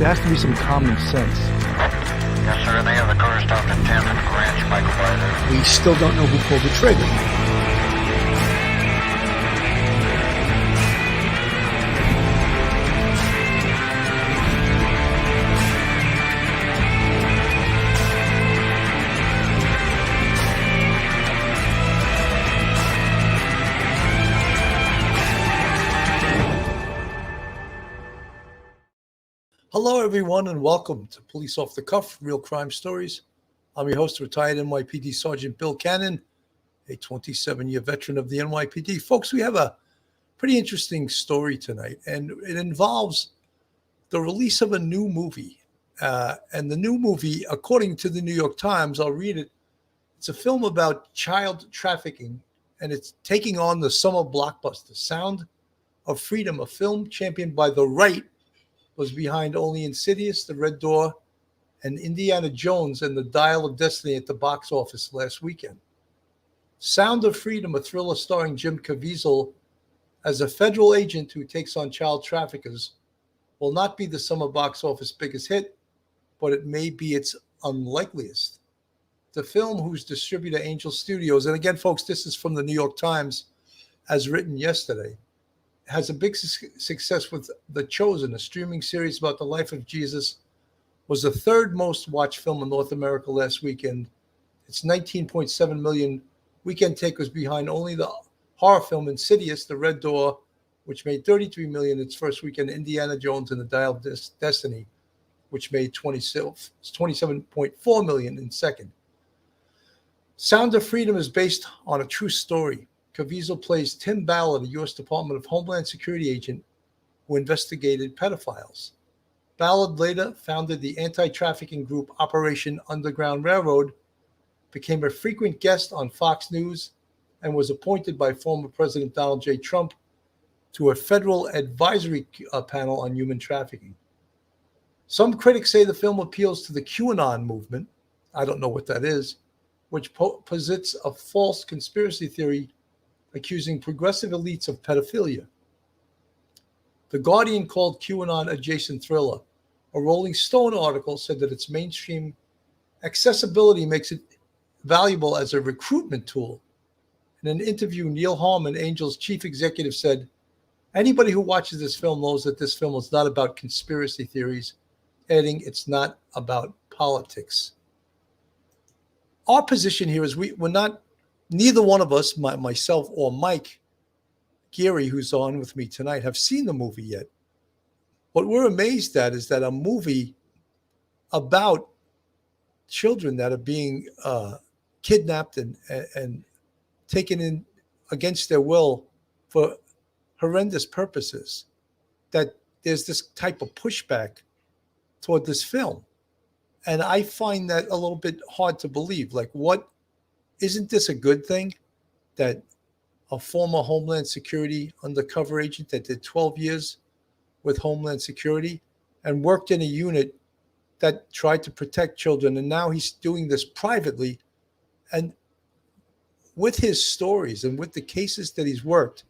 there has to be some common sense. Yes, sir. They have the car stopped at 10th and Ranch, Michael Byler. We still don't know who pulled the trigger. Hello, everyone, and welcome to Police Off the Cuff, Real Crime Stories. I'm your host, retired NYPD Sergeant Bill Cannon, a 27-year veteran of the NYPD. Folks, we have a pretty interesting story tonight, and it involves the release of a new movie. And the new movie, according to the New York Times, I'll read it. It's a film about child trafficking, and it's taking on the summer blockbuster, Sound of Freedom, a film championed by the right, was behind only Insidious, The Red Door, and Indiana Jones and The Dial of Destiny at the box office last weekend. Sound of Freedom, a thriller starring Jim Caviezel as a federal agent who takes on child traffickers, will not be the summer box office biggest hit, but it may be its unlikeliest. The film, whose distributor Angel Studios, and again, folks, this is from the New York Times, as written yesterday, has a big success with The Chosen, a streaming series about the life of Jesus, was the third most watched film in North America last weekend. Its 19.7 million weekend take was behind only the horror film Insidious, The Red Door, which made 33 million its first weekend, Indiana Jones and The Dial of Destiny, which made 27.4 million in second. Sound of Freedom is based on a true story. Caviezel plays Tim Ballard, a U.S. Department of Homeland Security agent who investigated pedophiles. Ballard later founded the anti-trafficking group Operation Underground Railroad, became a frequent guest on Fox News, and was appointed by former President Donald J. Trump to a federal advisory panel on human trafficking. Some critics say the film appeals to the QAnon movement, I don't know what that is, which posits a false conspiracy theory accusing progressive elites of pedophilia. The Guardian called QAnon adjacent thriller. A Rolling Stone article said that its mainstream accessibility makes it valuable as a recruitment tool. In an interview, Neil Harmon, Angel's chief executive, said, "Anybody who watches this film knows that this film is not about conspiracy theories," adding, "It's not about politics." Our position here is we're not, neither one of us, myself or Mike Geary, who's on with me tonight, have seen the movie yet. What we're amazed at is that a movie about children that are being kidnapped and taken in against their will for horrendous purposes, that there's this type of pushback toward this film. And I find that a little bit hard to believe. Like, what? Isn't this a good thing that a former Homeland Security undercover agent that did 12 years with Homeland Security and worked in a unit that tried to protect children, and now he's doing this privately, and with his stories and with the cases that he's worked,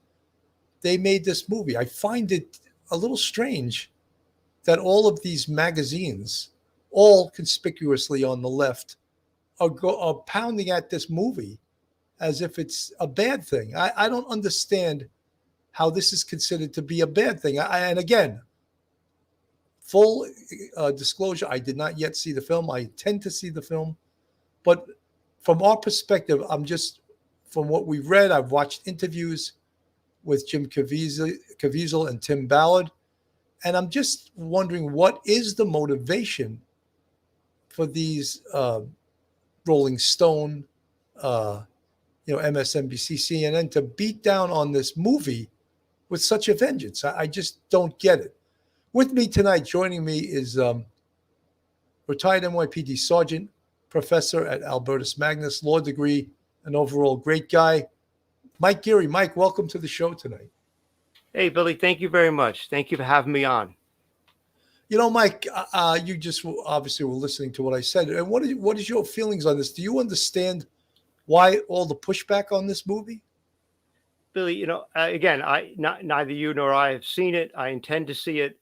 they made this movie. I find it a little strange that all of these magazines, all conspicuously on the left, are pounding at this movie as if it's a bad thing. I don't understand how this is considered to be a bad thing. And again, full disclosure, I did not yet see the film. I intend to see the film. But from our perspective, from what we've read, I've watched interviews with Jim Caviezel and Tim Ballard, and I'm just wondering, what is the motivation for these Rolling Stone, MSNBC, CNN, to beat down on this movie with such a vengeance? I just don't get it. With me tonight, joining me is retired NYPD Sergeant, professor at Albertus Magnus, law degree, an overall great guy, Mike Geary. Mike, welcome to the show tonight. Hey, Billy, thank you very much. Thank you for having me on. You know, Mike, you just obviously were listening to what I said. And what is your feelings on this? Do you understand why all the pushback on this movie? Billy, again, neither you nor I have seen it. I intend to see it.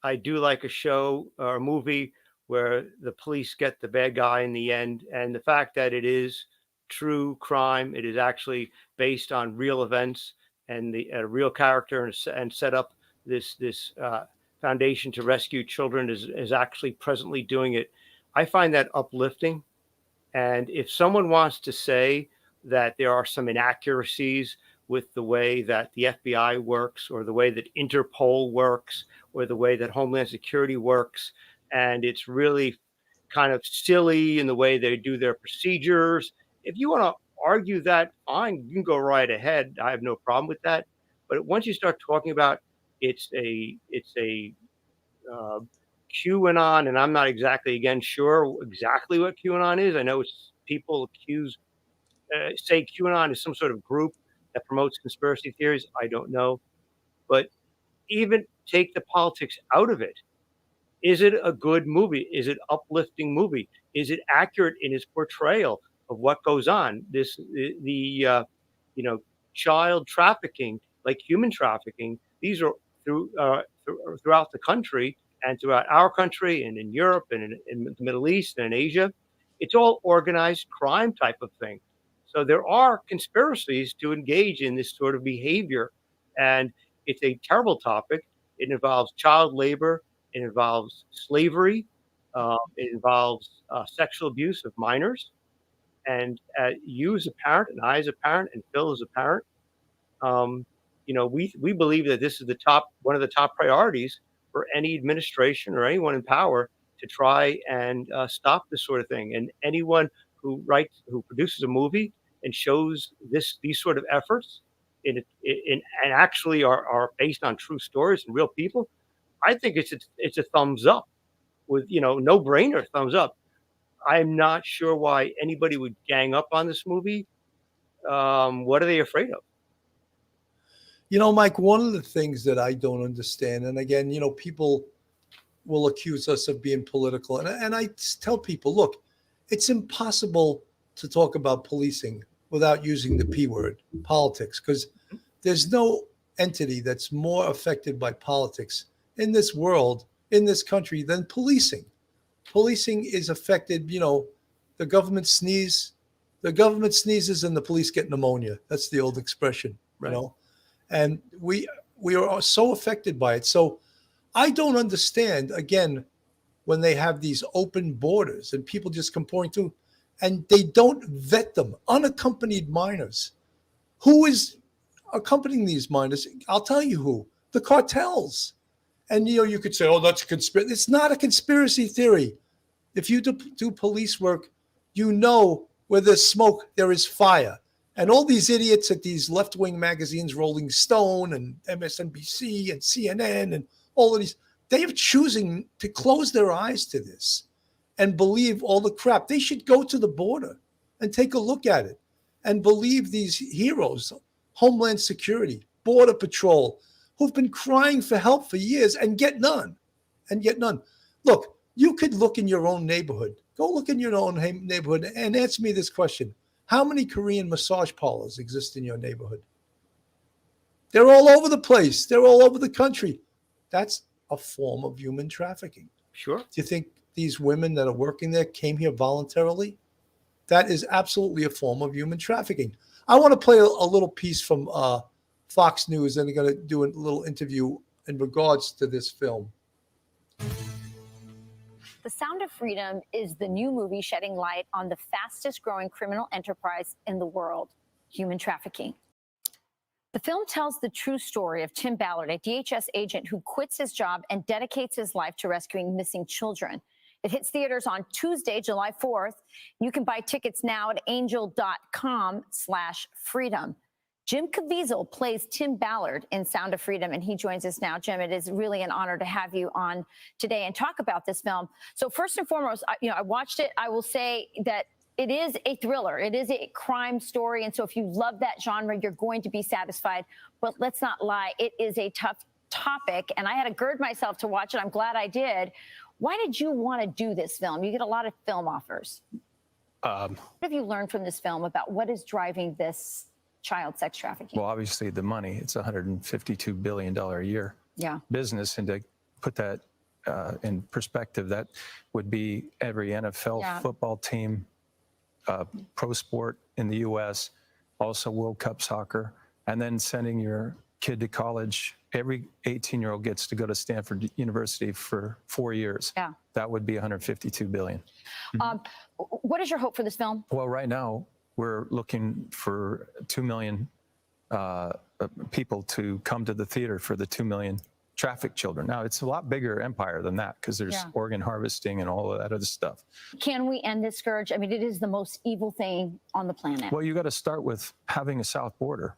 I do like a show or a movie where the police get the bad guy in the end. And the fact that it is true crime, it is actually based on real events and the real character, and set up this foundation to rescue children is actually presently doing it. I find that uplifting. And if someone wants to say that there are some inaccuracies with the way that the FBI works, or the way that Interpol works, or the way that Homeland Security works, and it's really kind of silly in the way they do their procedures, if you want to argue that, fine, you can go right ahead. I have no problem with that. But once you start talking about it's a uh, QAnon, and I'm not exactly again sure exactly what QAnon is. I know it's people say QAnon is some sort of group that promotes conspiracy theories. I don't know, but even take the politics out of it. Is it a good movie? Is it uplifting movie? Is it accurate in its portrayal of what goes on? You know, child trafficking, like human trafficking. These are throughout the country, and throughout our country, and in Europe, and in the Middle East, and in Asia. It's all organized crime type of thing. So there are conspiracies to engage in this sort of behavior, and it's a terrible topic. It involves child labor. It involves slavery. It involves sexual abuse of minors. And you as a parent, and I as a parent, and Phil as a parent, um, we believe that this is one of the top priorities for any administration or anyone in power to try and stop this sort of thing. And anyone who produces a movie and shows these sort of efforts and actually are based on true stories and real people, I think it's a thumbs up, with no brainer thumbs up. I'm not sure why anybody would gang up on this movie. What are they afraid of? Mike, one of the things that I don't understand, and again, people will accuse us of being political. And I tell people, look, it's impossible to talk about policing without using the P word, politics, because there's no entity that's more affected by politics in this world, in this country, than policing. Policing is affected, the government sneezes and the police get pneumonia. That's the old expression, Right. And we are so affected by it. So I don't understand, again, when they have these open borders and people just come pouring through and they don't vet them. Unaccompanied minors. Who is accompanying these minors? I'll tell you who. The cartels. And you could say, oh, that's a conspiracy. It's not a conspiracy theory. If you do police work, where there's smoke, there is fire. And all these idiots at these left-wing magazines, Rolling Stone and MSNBC and CNN and all of these, they are choosing to close their eyes to this and believe all the crap. They should go to the border and take a look at it and believe these heroes, Homeland Security, Border Patrol, who've been crying for help for years and get none. Look, you could look in your own neighborhood. Go look in your own neighborhood and answer me this question. How many Korean massage parlors exist in your neighborhood? They're all over the place. They're all over the country. That's a form of human trafficking. Sure. Do you think these women that are working there came here voluntarily? That is absolutely a form of human trafficking. I want to play a little piece from Fox News, and they're going to do a little interview in regards to this film. The Sound of Freedom is the new movie shedding light on the fastest growing criminal enterprise in the world, human trafficking. The film tells the true story of Tim Ballard, a DHS agent who quits his job and dedicates his life to rescuing missing children. It hits theaters on Tuesday, July 4th. You can buy tickets now at angel.com/freedom. Jim Caviezel plays Tim Ballard in Sound of Freedom, and he joins us now. Jim, it is really an honor to have you on today and talk about this film. So first and foremost, I watched it. I will say that it is a thriller. It is a crime story. And so if you love that genre, you're going to be satisfied. But let's not lie, it is a tough topic. And I had to gird myself to watch it. I'm glad I did. Why did you want to do this film? You get a lot of film offers. What have you learned from this film about what is driving this child sex trafficking? Well, obviously the money. It's $152 billion a year business, and to put that in perspective, that would be every NFL Yeah. football team, pro sport in the U.S., also World Cup soccer, and then sending your kid to college. Every 18-year-old gets to go to Stanford University for 4 years. Yeah. That would be $152 billion. What is your hope for this film? Well, right now, we're looking for 2 million people to come to the theater for the 2 million trafficked children. Now, it's a lot bigger empire than that because there's organ harvesting and all of that other stuff. Can we end this scourge? I mean, it is the most evil thing on the planet. Well, you got to start with having a south border.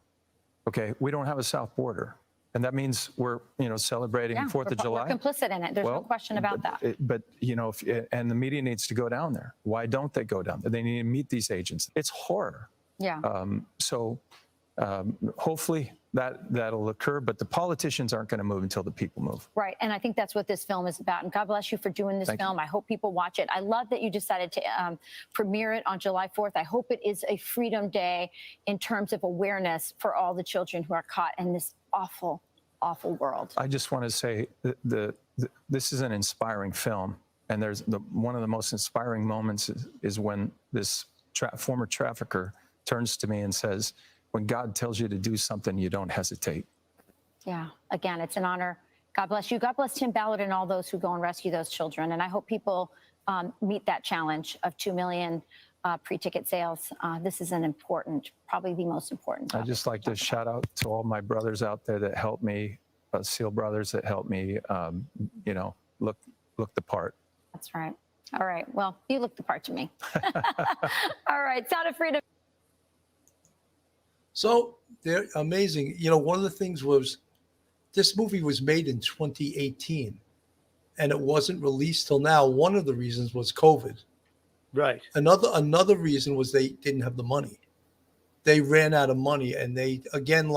Okay, we don't have a south border. And that means we're, celebrating 4th of July. We're complicit in it. There's no question about that. But and the media needs to go down there. Why don't they go down there? They need to meet these agents. It's horror. Yeah. Hopefully that'll occur, but the politicians aren't going to move until the people move. Right. And I think that's what this film is about. And God bless you for doing this film. I hope people watch it. I love that you decided to premiere it on July 4th. I hope it is a Freedom Day in terms of awareness for all the children who are caught in this awful, awful world. I just want to say this is an inspiring film. And one of the most inspiring moments is when this former trafficker turns to me and says, when God tells you to do something, you don't hesitate. Yeah. Again, it's an honor. God bless you. God bless Tim Ballard and all those who go and rescue those children. And I hope people meet that challenge of 2 million pre-ticket sales. This is an important, probably the most important. I'd just like to shout out to all my brothers out there that helped me, SEAL brothers that helped me, look the part. That's right. All right. Well, you look the part to me. All right. Sound of Freedom. So they're amazing. One of the things was this movie was made in 2018 and it wasn't released till now. One of the reasons was COVID. Right. Another reason was they didn't have the money. They ran out of money, and they, again,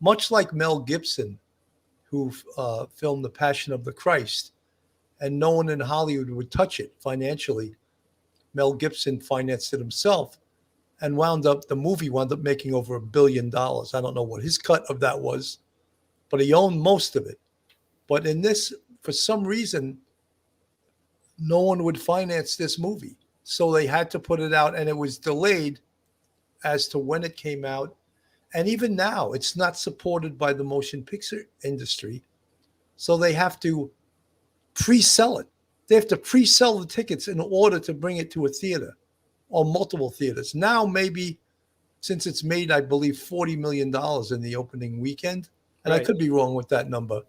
much like Mel Gibson, who filmed The Passion of the Christ, and no one in Hollywood would touch it financially. Mel Gibson financed it himself, and the movie wound up making over $1 billion. I don't know what his cut of that was, but he owned most of it. But in this, for some reason, no one would finance this movie. So they had to put it out, and it was delayed as to when it came out. And even now, it's not supported by the motion picture industry. So they have to pre-sell it. They have to pre-sell the tickets in order to bring it to a theater or multiple theaters. Now, maybe since it's made, I believe, $40 million in the opening weekend, and I could be wrong with that number.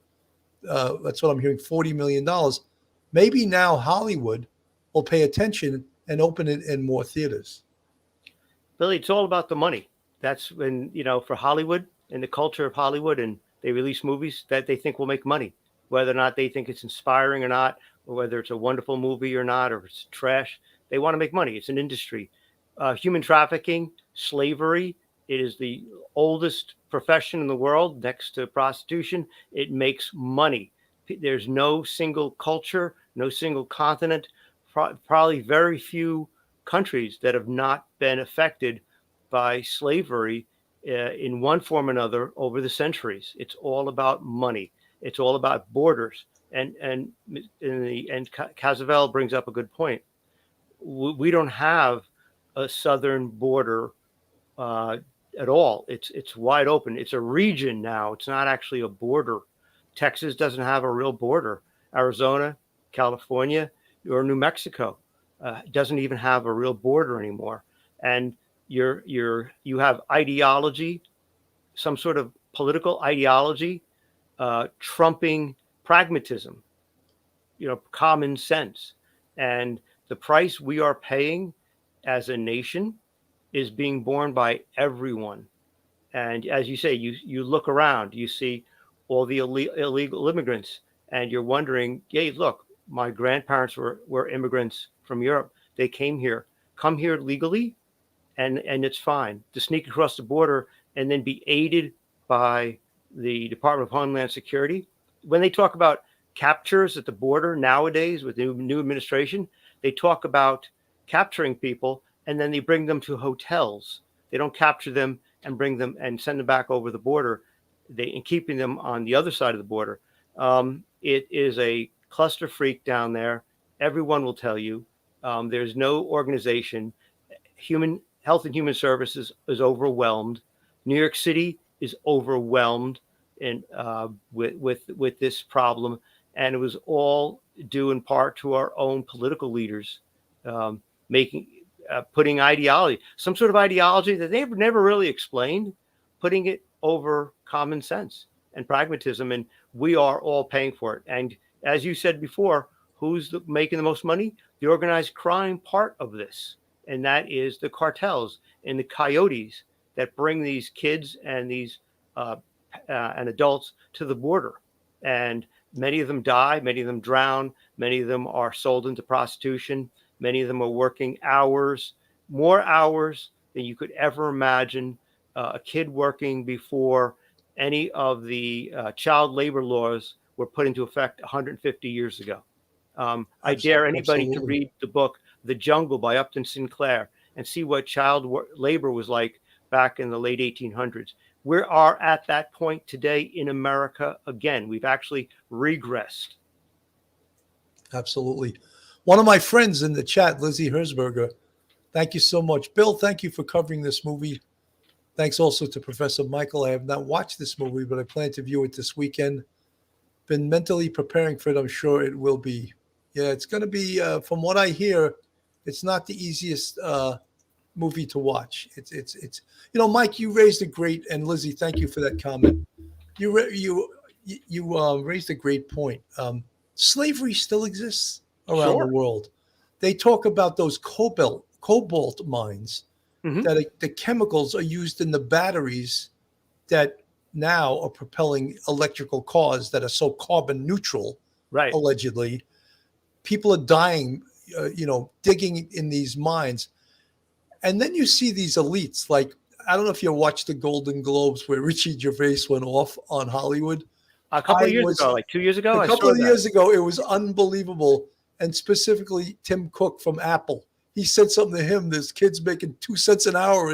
That's what I'm hearing, $40 million. Maybe now Hollywood will pay attention and open it in more theaters. Billy, it's all about the money. That's when, for Hollywood and the culture of Hollywood, and they release movies that they think will make money, whether or not they think it's inspiring or not, or whether it's a wonderful movie or not, or it's trash. They want to make money. It's an industry. Human trafficking, slavery, it is the oldest profession in the world next to prostitution. It makes money. There's no single culture, no single continent, probably very few countries that have not been affected by slavery in one form or another over the centuries. It's all about money. It's all about borders. And Caviezel brings up a good point. We don't have a southern border at all. It's wide open. It's a region now. It's not actually a border. Texas doesn't have a real border. Arizona, California, or New Mexico doesn't even have a real border anymore. And you have ideology, some sort of political ideology, trumping pragmatism, common sense. And the price we are paying as a nation is being borne by everyone. And as you say, you look around, you see all the illegal immigrants, and you're wondering, hey, look, my grandparents were immigrants from Europe. They come here legally, and it's fine to sneak across the border and then be aided by the Department of Homeland Security. When they talk about captures at the border nowadays with the new administration, they talk about capturing people and then they bring them to hotels. They don't capture them and bring them and send them back over the border. And keeping them on the other side of the border. It is a cluster freak down there. Everyone will tell you there's no organization. Human Health and Human Services is overwhelmed. New York City is overwhelmed and with this problem, and it was all due in part to our own political leaders putting ideology, some sort of ideology that they've never really explained, putting it over common sense and pragmatism, and we are all paying for it. And as you said before, who's making the most money? The organized crime part of this, and that is the cartels and the coyotes that bring these kids and these and adults to the border. And many of them die, many of them drown, many of them are sold into prostitution, many of them are working hours, more hours than you could ever imagine. A kid working before any of the child labor laws were put into effect 150 years ago. I dare anybody to read the book The Jungle by Upton Sinclair and see what child labor was like back in the late 1800s. We are at that point today in America again. We've actually regressed. Absolutely. One of my friends in the chat, Lizzie Herzberger, thank you so much. Bill, thank you for covering this movie. Thanks also to Professor Michael. I have not watched this movie, but I plan to view it this weekend. Been mentally preparing for it. I'm sure it will be. Yeah, it's going to be, from what I hear, it's not the easiest movie to watch. It's Mike, you raised a great, and Lizzie, thank you for that comment. You raised a great point. Slavery still exists around the world. They talk about those cobalt mines, that the chemicals are used in the batteries that now are propelling electrical cars that are so carbon neutral, right? Allegedly. People are dying, digging in these mines. And then you see these elites, like, I don't know if you watched the Golden Globes where Richie Gervais went off on Hollywood. A couple of years ago, like 2 years ago? A couple of years ago, it was unbelievable. And specifically Tim Cook from Apple. He said something to him, this kid's making 2 cents an hour.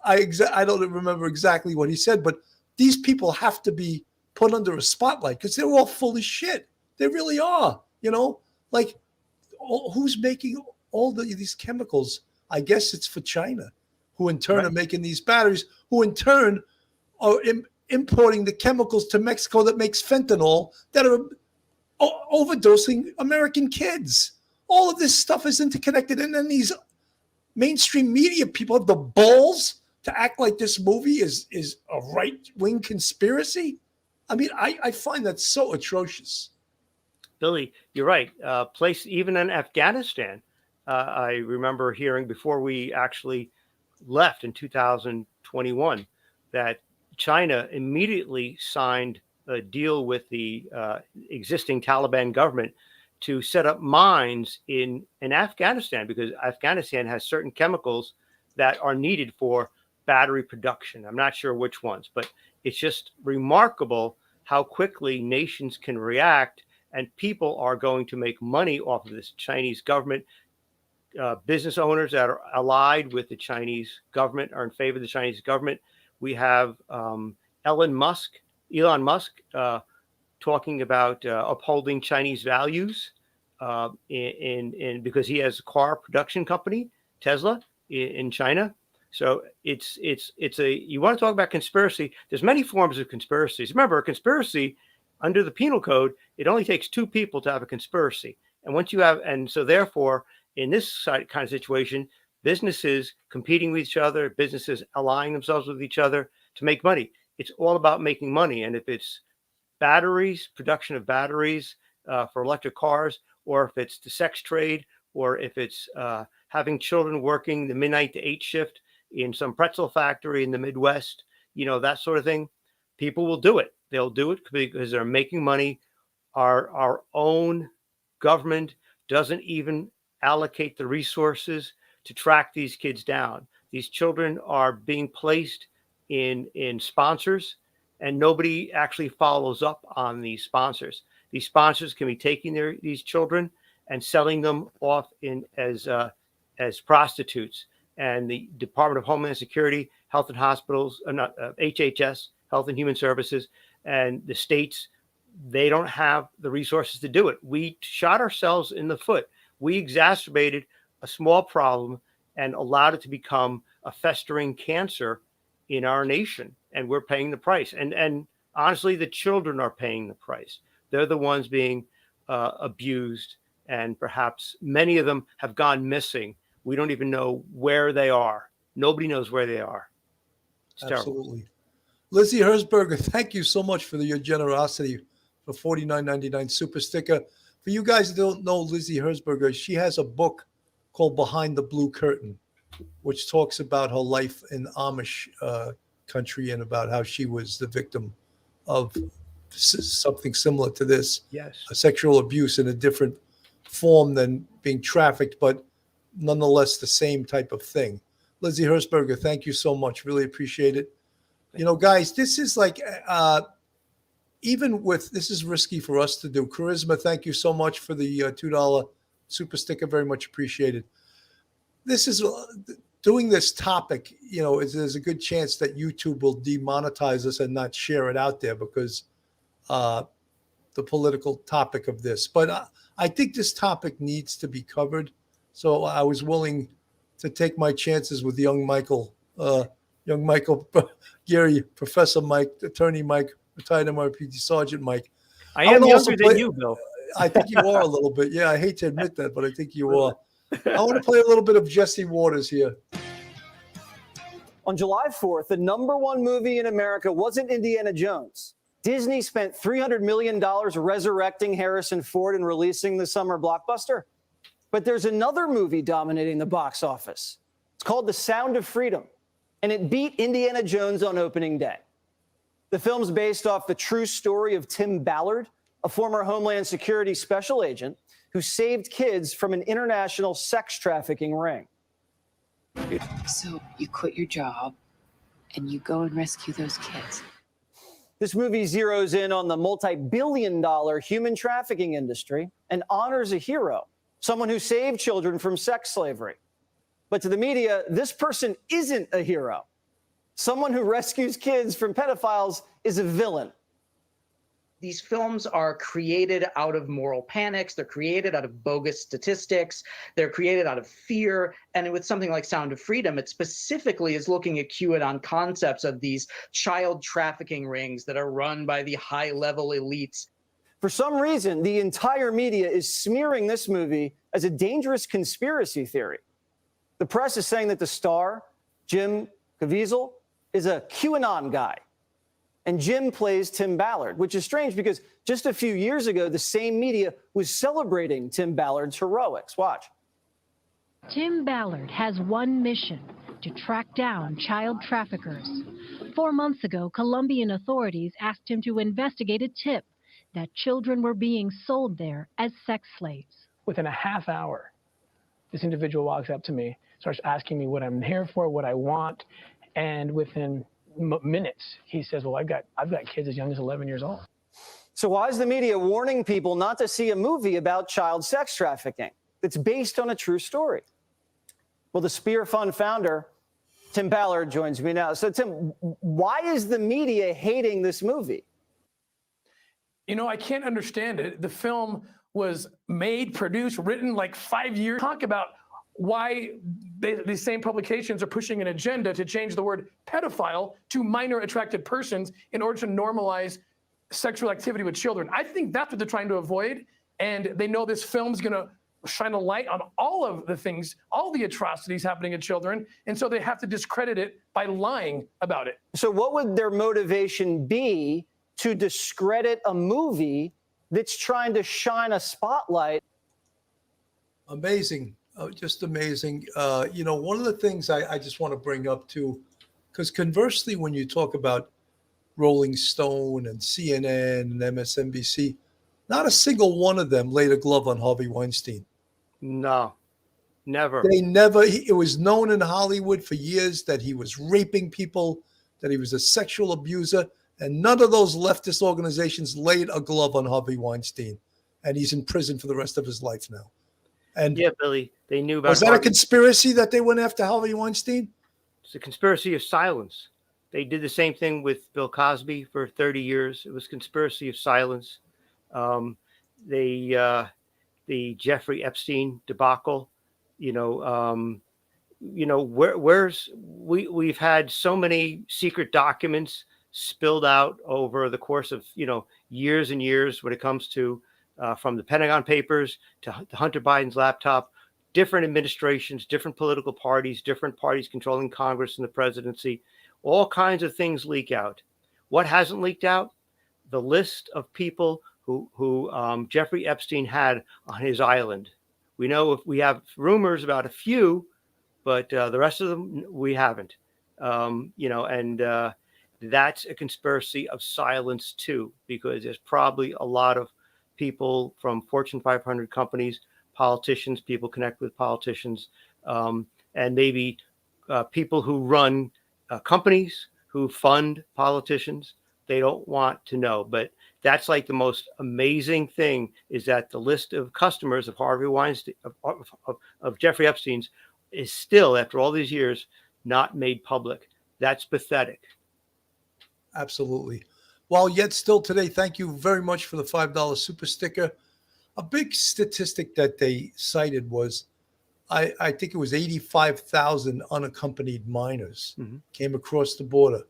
I don't remember exactly what he said, but these people have to be put under a spotlight because they're all full of shit. They really are, like who's making all these chemicals? I guess it's for China, who in turn are making these batteries, who in turn are importing the chemicals to Mexico that makes fentanyl that are overdosing American kids. All of this stuff is interconnected. And then these mainstream media people have the balls to act like this movie is a right-wing conspiracy. I mean, I find that so atrocious. Billy, you're right. Place even in Afghanistan, I remember hearing before we actually left in 2021 that China immediately signed a deal with the existing Taliban government to set up mines in Afghanistan, because Afghanistan has certain chemicals that are needed for battery production. I'm not sure which ones, but it's just remarkable how quickly nations can react, and people are going to make money off of this Chinese government. Business owners that are allied with the Chinese government are in favor of the Chinese government. We have Elon Musk talking about upholding Chinese values because he has a car production company, Tesla, in China. So it's you want to talk about conspiracy. There's many forms of conspiracies. Remember, a conspiracy under the penal code, it only takes two people to have a conspiracy. And once you have, and so therefore, in this kind of situation, businesses competing with each other, businesses allying themselves with each other to make money. It's all about making money. And if it's batteries, production of batteries for electric cars, or if it's the sex trade, or if it's having children working the midnight to 8 shift in some pretzel factory in the Midwest, that sort of thing, people will do it. They'll do it because they're making money. Our own government doesn't even allocate the resources to track these kids down. These children are being placed in sponsors, and nobody actually follows up on these sponsors. These sponsors can be taking these children and selling them off as prostitutes. And the Department of Homeland Security, Health and Hospitals, HHS, Health and Human Services, and the states they don't have the resources to do it. We shot ourselves in the foot. We exacerbated a small problem and allowed it to become a festering cancer in our nation. And we're paying the price. And honestly, the children are paying the price. They're the ones being abused. And perhaps many of them have gone missing. We don't even know where they are. Nobody knows where they are. It's terrible. Absolutely. Lizzie Herzberger, thank you so much for your generosity for $49.99 super sticker. For you guys that don't know Lizzie Herzberger, she has a book called Behind the Blue Curtain, which talks about her life in Amish country and about how she was the victim of something similar to this. Yes. A sexual abuse in a different form than being trafficked, but nonetheless the same type of thing. Lizzie Herzberger, thank you so much. Really appreciate it. You know, guys, this is like, even with, this is risky for us to do. Charisma, thank you so much for the $2 super sticker. Very much appreciated. This is, doing this topic, you know, there's a good chance that YouTube will demonetize us and not share it out there because the political topic of this. But I think this topic needs to be covered. So I was willing to take my chances with young Michael Gary, Professor Mike, Attorney Mike, retired MRPD Sergeant Mike. I am younger than you, Bill. I think you are a little bit. Yeah, I hate to admit that, but I think you are. I want to play a little bit of Jesse Waters here. On July 4th, the #1 movie in America wasn't Indiana Jones. Disney spent $300 million resurrecting Harrison Ford and releasing the summer blockbuster. But there's another movie dominating the box office. It's called The Sound of Freedom, and it beat Indiana Jones on opening day. The film's based off the true story of Tim Ballard, a former Homeland Security special agent who saved kids from an international sex trafficking ring. So you quit your job and you go and rescue those kids. This movie zeroes in on the multi-billion-dollar human trafficking industry and honors a hero, someone who saved children from sex slavery. But to the media, this person isn't a hero. Someone who rescues kids from pedophiles is a villain. These films are created out of moral panics. They're created out of bogus statistics. They're created out of fear. And with something like Sound of Freedom, it specifically is looking at QAnon concepts of these child trafficking rings that are run by the high-level elites. For some reason, the entire media is smearing this movie as a dangerous conspiracy theory. The press is saying that the star, Jim Caviezel, is a QAnon guy. And Jim plays Tim Ballard, which is strange because just a few years ago, the same media was celebrating Tim Ballard's heroics. Watch. Tim Ballard has one mission: to track down child traffickers. 4 months ago, Colombian authorities asked him to investigate a tip that children were being sold there as sex slaves. Within a half hour, this individual walks up to me, starts asking me what I'm here for, what I want, and within minutes, he says, well, I've got kids as young as 11 years old. So why is the media warning people not to see a movie about child sex trafficking that's based on a true story? Well, the Spear Fund founder, Tim Ballard, joins me now. So, Tim, why is the media hating this movie? You know, I can't understand it. The film was made, produced, written like 5 years. Talk about why these same publications are pushing an agenda to change the word pedophile to minor attracted persons in order to normalize sexual activity with children. I think that's what they're trying to avoid. And they know this film's going to shine a light on all of the things, all the atrocities happening to children. And so they have to discredit it by lying about it. So what would their motivation be to discredit a movie that's trying to shine a spotlight? Amazing. Just amazing. You know, one of the things I just want to bring up too, because conversely, when you talk about Rolling Stone and CNN and MSNBC, not a single one of them laid a glove on Harvey Weinstein. No, never. They never. It was known in Hollywood for years that he was raping people, that he was a sexual abuser, and none of those leftist organizations laid a glove on Harvey Weinstein, and he's in prison for the rest of his life now. And yeah, Billy, they knew about. Was that a conspiracy that they went after Harvey Weinstein? It's a conspiracy of silence. They did the same thing with Bill Cosby for 30 years. It was conspiracy of silence. Um, the Jeffrey Epstein debacle, you know, we've had so many secret documents spilled out over the course of, years and years when it comes to from the Pentagon Papers to Hunter Biden's laptop, different administrations, different political parties, different parties controlling Congress and the presidency, all kinds of things leak out. What hasn't leaked out? The list of people who Jeffrey Epstein had on his island. We know if we have rumors about a few, but the rest of them we haven't. That's a conspiracy of silence too, because there's probably a lot of people from Fortune 500 companies, politicians, people connected with politicians, and maybe people who run companies who fund politicians. They don't want to know, but that's like the most amazing thing is that the list of customers of Harvey Weinstein, of Jeffrey Epstein's, is still, after all these years, not made public. That's pathetic. Absolutely. While yet still today, thank you very much for the $5 super sticker. A big statistic that they cited was, I think it was 85,000 unaccompanied minors came across the border.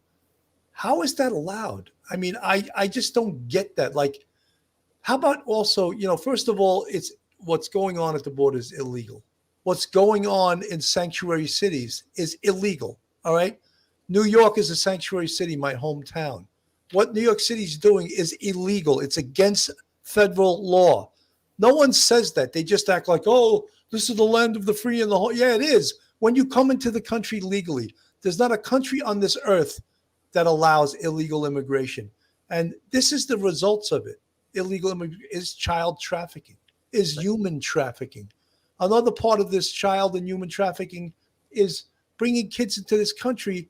How is that allowed? I mean, I just don't get that. Like, how about also, first of all, it's what's going on at the border is illegal. What's going on in sanctuary cities is illegal. All right. New York is a sanctuary city, my hometown. What New York City's doing is illegal. It's against federal law. No one says that. They just act like, oh, this is the land of the free and the whole. Yeah, it is. When you come into the country legally, there's not a country on this earth that allows illegal immigration. And this is the results of it. Illegal immigration is child trafficking, is human trafficking. Another part of this child and human trafficking is bringing kids into this country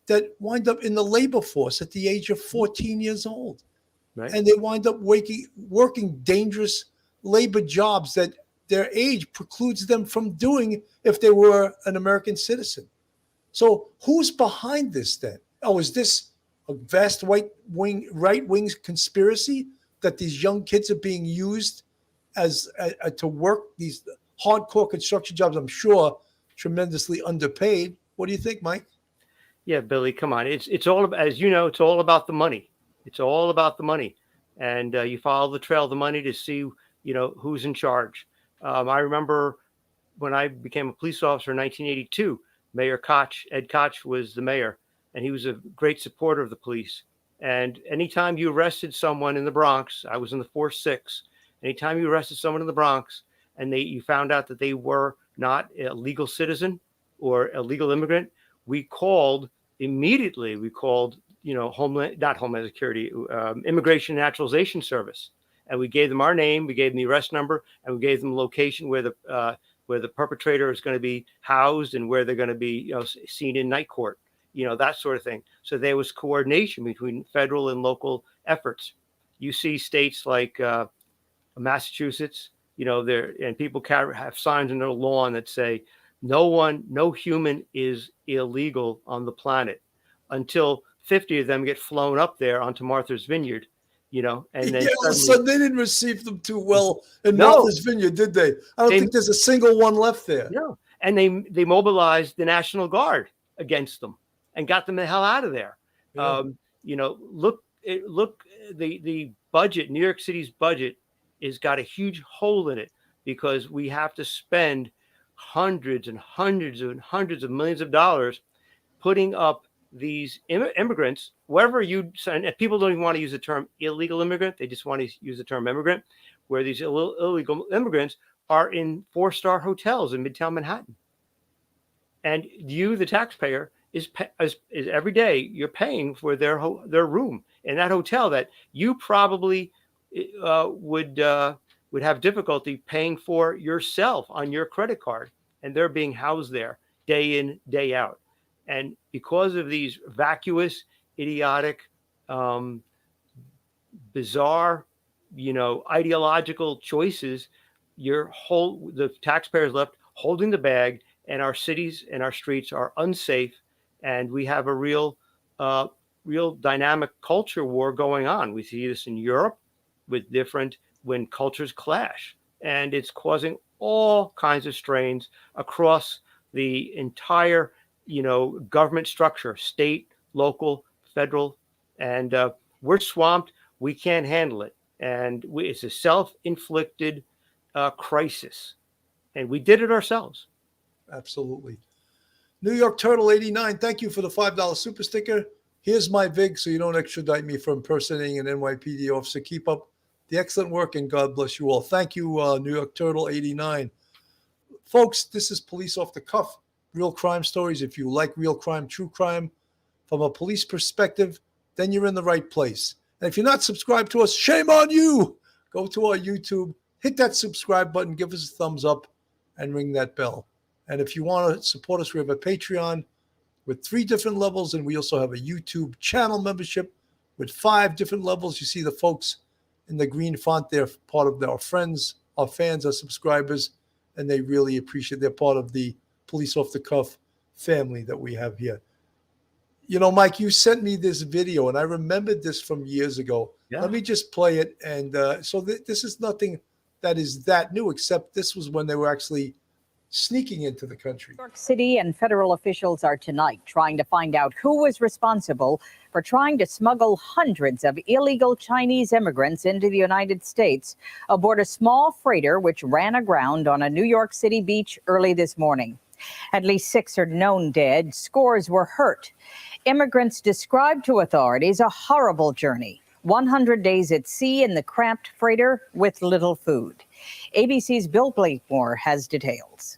that wind up in the labor force at the age of 14 years old. Right. And they wind up working dangerous labor jobs that their age precludes them from doing if they were an American citizen. So who's behind this then? Oh, is this a vast right-wing conspiracy that these young kids are being used as to work these hardcore construction jobs? I'm sure tremendously underpaid. What do you think, Mike? Yeah, Billy, come on. It's all about, as you know, it's all about the money. It's all about the money, and you follow the trail of the money to see, who's in charge. I remember when I became a police officer in 1982. Mayor Koch, Ed Koch, was the mayor, and he was a great supporter of the police. And anytime you arrested someone in the Bronx, I was in the 4-6. Anytime you arrested someone in the Bronx, and you found out that they were not a legal citizen or a legal immigrant, we called immediately. We called, not Homeland Security, Immigration and Naturalization Service, and we gave them our name, we gave them the arrest number, and we gave them the location where the perpetrator is going to be housed and where they're going to be, seen in night court, that sort of thing. So there was coordination between federal and local efforts. You see states like Massachusetts, and people have signs in their lawn that say, no human is illegal on the planet until 50 of them get flown up there onto Martha's Vineyard, and then so they didn't receive them too well in Martha's Vineyard, did they? I don't think there's a single one left there. No, and they mobilized the National Guard against them and got them the hell out of there. Yeah. Look, the budget, New York City's budget, has got a huge hole in it because we have to spend hundreds and hundreds and hundreds of millions of dollars putting up these immigrants, wherever and people don't even want to use the term illegal immigrant. They just want to use the term immigrant, where these illegal immigrants are in 4-star hotels in Midtown Manhattan. And you, the taxpayer, is every day you're paying for their room in that hotel that you probably would have difficulty paying for yourself on your credit card, and they're being housed there day in, day out. And because of these vacuous, idiotic, bizarre, ideological choices, the taxpayers left holding the bag, and our cities and our streets are unsafe, and we have a real dynamic culture war going on. We see this in Europe. with different when cultures clash, and it's causing all kinds of strains across the entire, government structure, state, local, federal, and we're swamped. We can't handle it, and it's a self-inflicted crisis, and we did it ourselves. Absolutely. New York Turtle 89, thank you for the $5 super sticker. Here's my VIG so you don't extradite me for impersonating an NYPD officer. Keep up the excellent work and God bless you all. Thank you, New York Turtle 89. Folks, this is Police Off the Cuff, real crime stories. If you like real crime, true crime, from a police perspective, then you're in the right place. And if you're not subscribed to us, shame on you. Go to our YouTube, hit that subscribe button, give us a thumbs up, and ring that bell. And if you want to support us, we have a Patreon with 3 different levels, and we also have a YouTube channel membership with 5 different levels. You see the folks in the green font. They're part of our friends, our fans, our subscribers, and they really appreciate. They're part of the Police Off the Cuff family that we have here. Mike, you sent me this video, and I remembered this from years ago. Yeah. Let me just play it. And so this is nothing that is that new, except this was when they were actually sneaking into the country. New York City and federal officials are tonight trying to find out who was responsible for trying to smuggle hundreds of illegal Chinese immigrants into the United States aboard a small freighter which ran aground on a New York City beach early this morning. At least 6 are known dead. Scores were hurt. Immigrants described to authorities a horrible journey. 100 days at sea in the cramped freighter with little food. ABC's Bill Blakemore has details.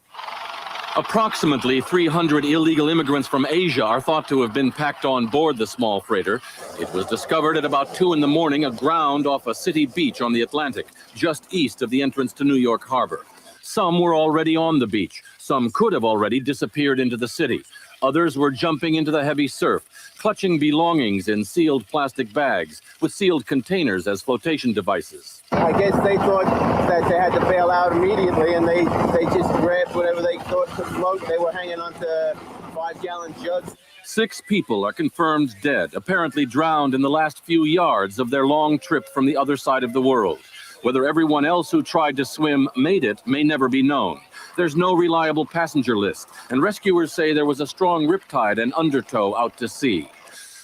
Approximately 300 illegal immigrants from Asia are thought to have been packed on board the small freighter. It was discovered at about 2 in the morning aground off a city beach on the Atlantic, just east of the entrance to New York Harbor. Some were already on the beach. Some could have already disappeared into the city. Others were jumping into the heavy surf, clutching belongings in sealed plastic bags with sealed containers as flotation devices. I guess they thought that they had to bail out immediately, and they just grabbed whatever they thought could float. They were hanging onto 5-gallon jugs. 6 people are confirmed dead, apparently drowned in the last few yards of their long trip from the other side of the world. Whether everyone else who tried to swim made it may never be known. There's no reliable passenger list, and rescuers say there was a strong riptide and undertow out to sea.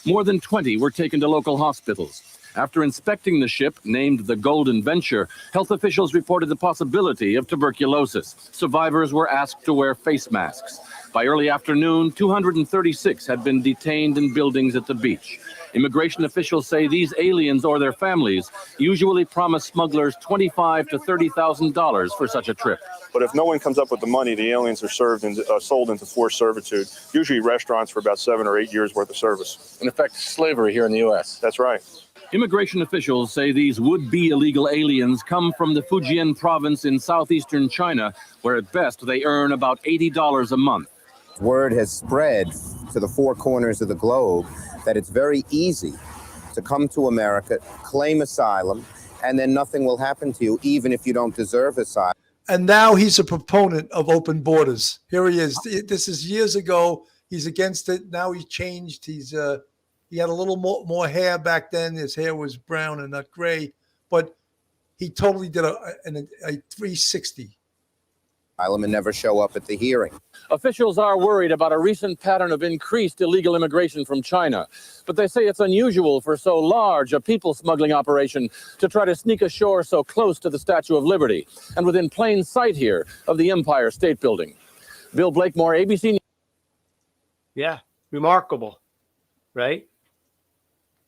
More than 20 were taken to local hospitals. After inspecting the ship, named the Golden Venture, health officials reported the possibility of tuberculosis. Survivors were asked to wear face masks. By early afternoon, 236 had been detained in buildings at the beach. Immigration officials say these aliens or their families usually promise smugglers $25,000 to $30,000 for such a trip. But if no one comes up with the money, the aliens are sold into forced servitude, usually restaurants for about 7 or 8 years worth of service. In effect, slavery here in the U.S. That's right. Immigration officials say these would-be illegal aliens come from the Fujian province in southeastern China, where at best they earn about $80 a month. Word has spread to the 4 corners of the globe that it's very easy to come to America, claim asylum, and then nothing will happen to you, even if you don't deserve asylum. And now he's a proponent of open borders. Here he is. This is years ago. He's against it. Now he's changed. He had a little more hair back then. His hair was brown and not gray, but he totally did a 360. And never show up at the hearing. Officials are worried about a recent pattern of increased illegal immigration from China, but they say it's unusual for so large a people smuggling operation to try to sneak ashore so close to the Statue of Liberty and within plain sight here of the Empire State Building. Bill Blakemore, ABC News. Yeah, remarkable, right?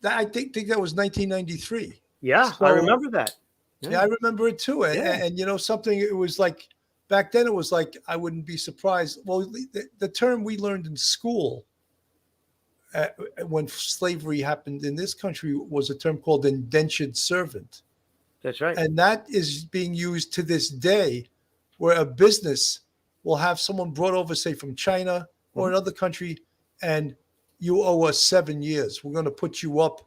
I think that was 1993. Yeah, So, I remember that. Yeah, I remember it too. And you know something, it was like, back then it was like, I wouldn't be surprised. Well, the term we learned in school when slavery happened in this country was a term called indentured servant. That's right. And that is being used to this day, where a business will have someone brought over, say, from China or another country, and you owe us 7 years. We're going to put you up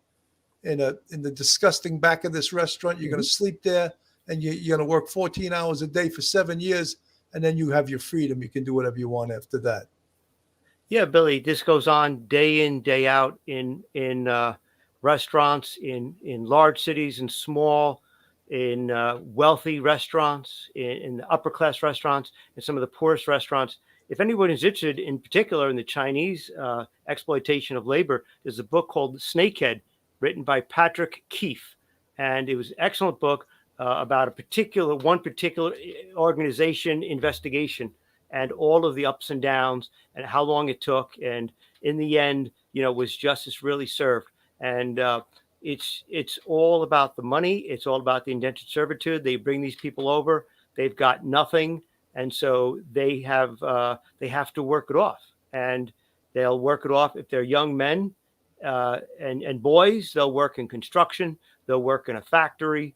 in the disgusting back of this restaurant. You're going to sleep there, and you're going to work 14 hours a day for 7 years, and then you have your freedom. You can do whatever you want after that. Yeah, Billy, this goes on day in, day out in restaurants, in large cities and small. in wealthy restaurants, in the upper class restaurants, and some of the poorest restaurants. If anyone is interested, in particular in the Chinese exploitation of labor, there's a book called Snakehead, written by Patrick Keefe, and it was an excellent book about one particular organization investigation and all of the ups and downs and how long it took, and in the end, was justice really served? And it's all about the money. It's all about the indentured servitude. They bring these people over. They've got nothing. And so they have to work it off, and they'll work it off if they're young men and boys. They'll work in construction. They'll work in a factory,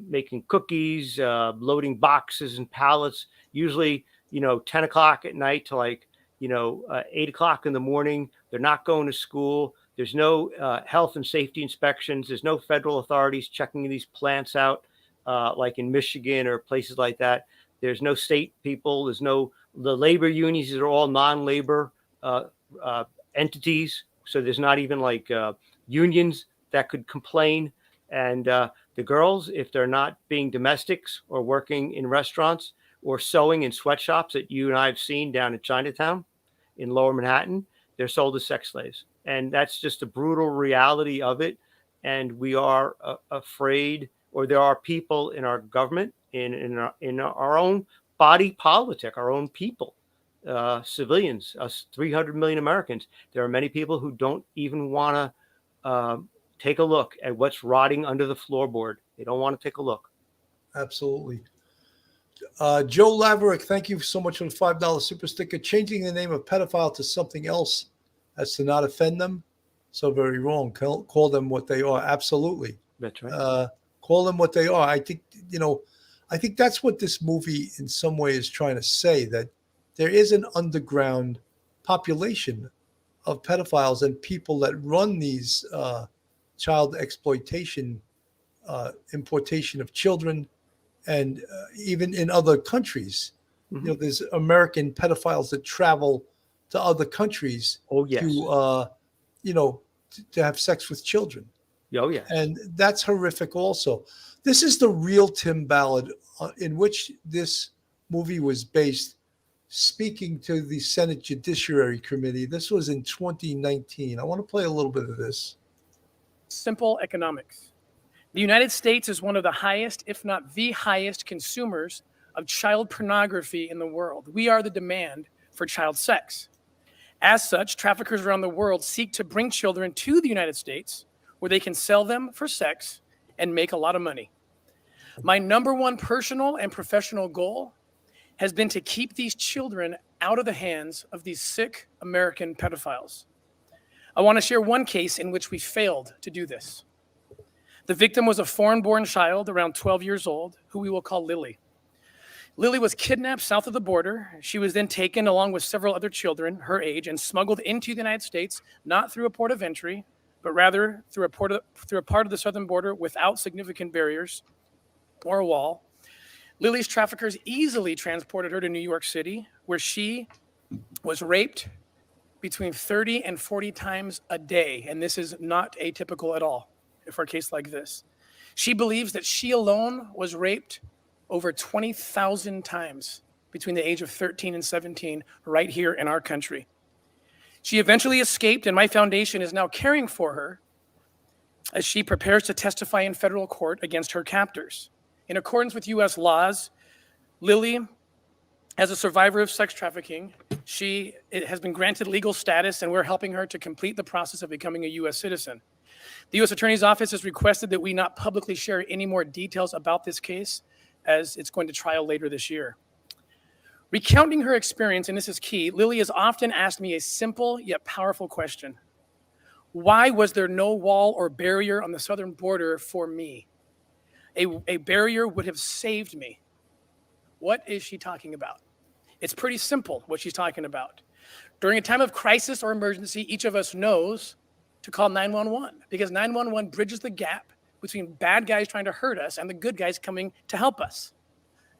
making cookies, loading boxes and pallets. Usually, 10 o'clock at night to 8 o'clock in the morning. They're not going to school. There's no health and safety inspections. There's no federal authorities checking these plants out, like in Michigan or places like that. There's no state people. The labor unions are all non-labor entities. So there's not even unions that could complain. And the girls, if they're not being domestics or working in restaurants or sewing in sweatshops that you and I have seen down in Chinatown in Lower Manhattan, they're sold as sex slaves. And that's just a brutal reality of it. And we are afraid, or there are people in our government, in our own body politic, our own people, civilians, us 300 million Americans. There are many people who don't even want to take a look at what's rotting under the floorboard. They don't want to take a look. Absolutely. Joe Laverick, thank you so much for the $5 super sticker. Changing the name of pedophile to something else as to not offend them. So very wrong. Call them what they are. Absolutely. That's right. Call them what they are. I think that's what this movie in some way is trying to say, that there is an underground population of pedophiles and people that run these child exploitation, importation of children, and even in other countries. Mm-hmm. There's American pedophiles that travel to other countries to have sex with children. Oh, yeah. And that's horrific also. This is the real Tim Ballard in which this movie was based, speaking to the Senate Judiciary Committee. This was in 2019. I want to play a little bit of this. Simple economics. The United States is one of the highest, if not the highest, consumers of child pornography in the world. We are the demand for child sex. As such, traffickers around the world seek to bring children to the United States where they can sell them for sex and make a lot of money. My number one personal and professional goal has been to keep these children out of the hands of these sick American pedophiles. I want to share one case in which we failed to do this. The victim was a foreign-born child around 12 years old, who we will call Lily. Lily was kidnapped south of the border. She was then taken along with several other children her age and smuggled into the United States, not through a port of entry, but rather through a part of the southern border without significant barriers or a wall. Lily's traffickers easily transported her to New York City, where she was raped between 30 and 40 times a day. And this is not atypical at all for a case like this. She believes that she alone was raped over 20,000 times between the age of 13 and 17 right here in our country. She eventually escaped, and my foundation is now caring for her as she prepares to testify in federal court against her captors. In accordance with U.S. laws, Lily, as a survivor of sex trafficking, she has been granted legal status, and we're helping her to complete the process of becoming a U.S. citizen. The U.S. Attorney's Office has requested that we not publicly share any more details about this case, as it's going to trial later this year. Recounting her experience, and this is key, Lily has often asked me a simple yet powerful question. Why was there no wall or barrier on the southern border for me? A barrier would have saved me. What is she talking about? It's pretty simple what she's talking about. During a time of crisis or emergency, each of us knows to call 911 because 911 bridges the gap between bad guys trying to hurt us and the good guys coming to help us.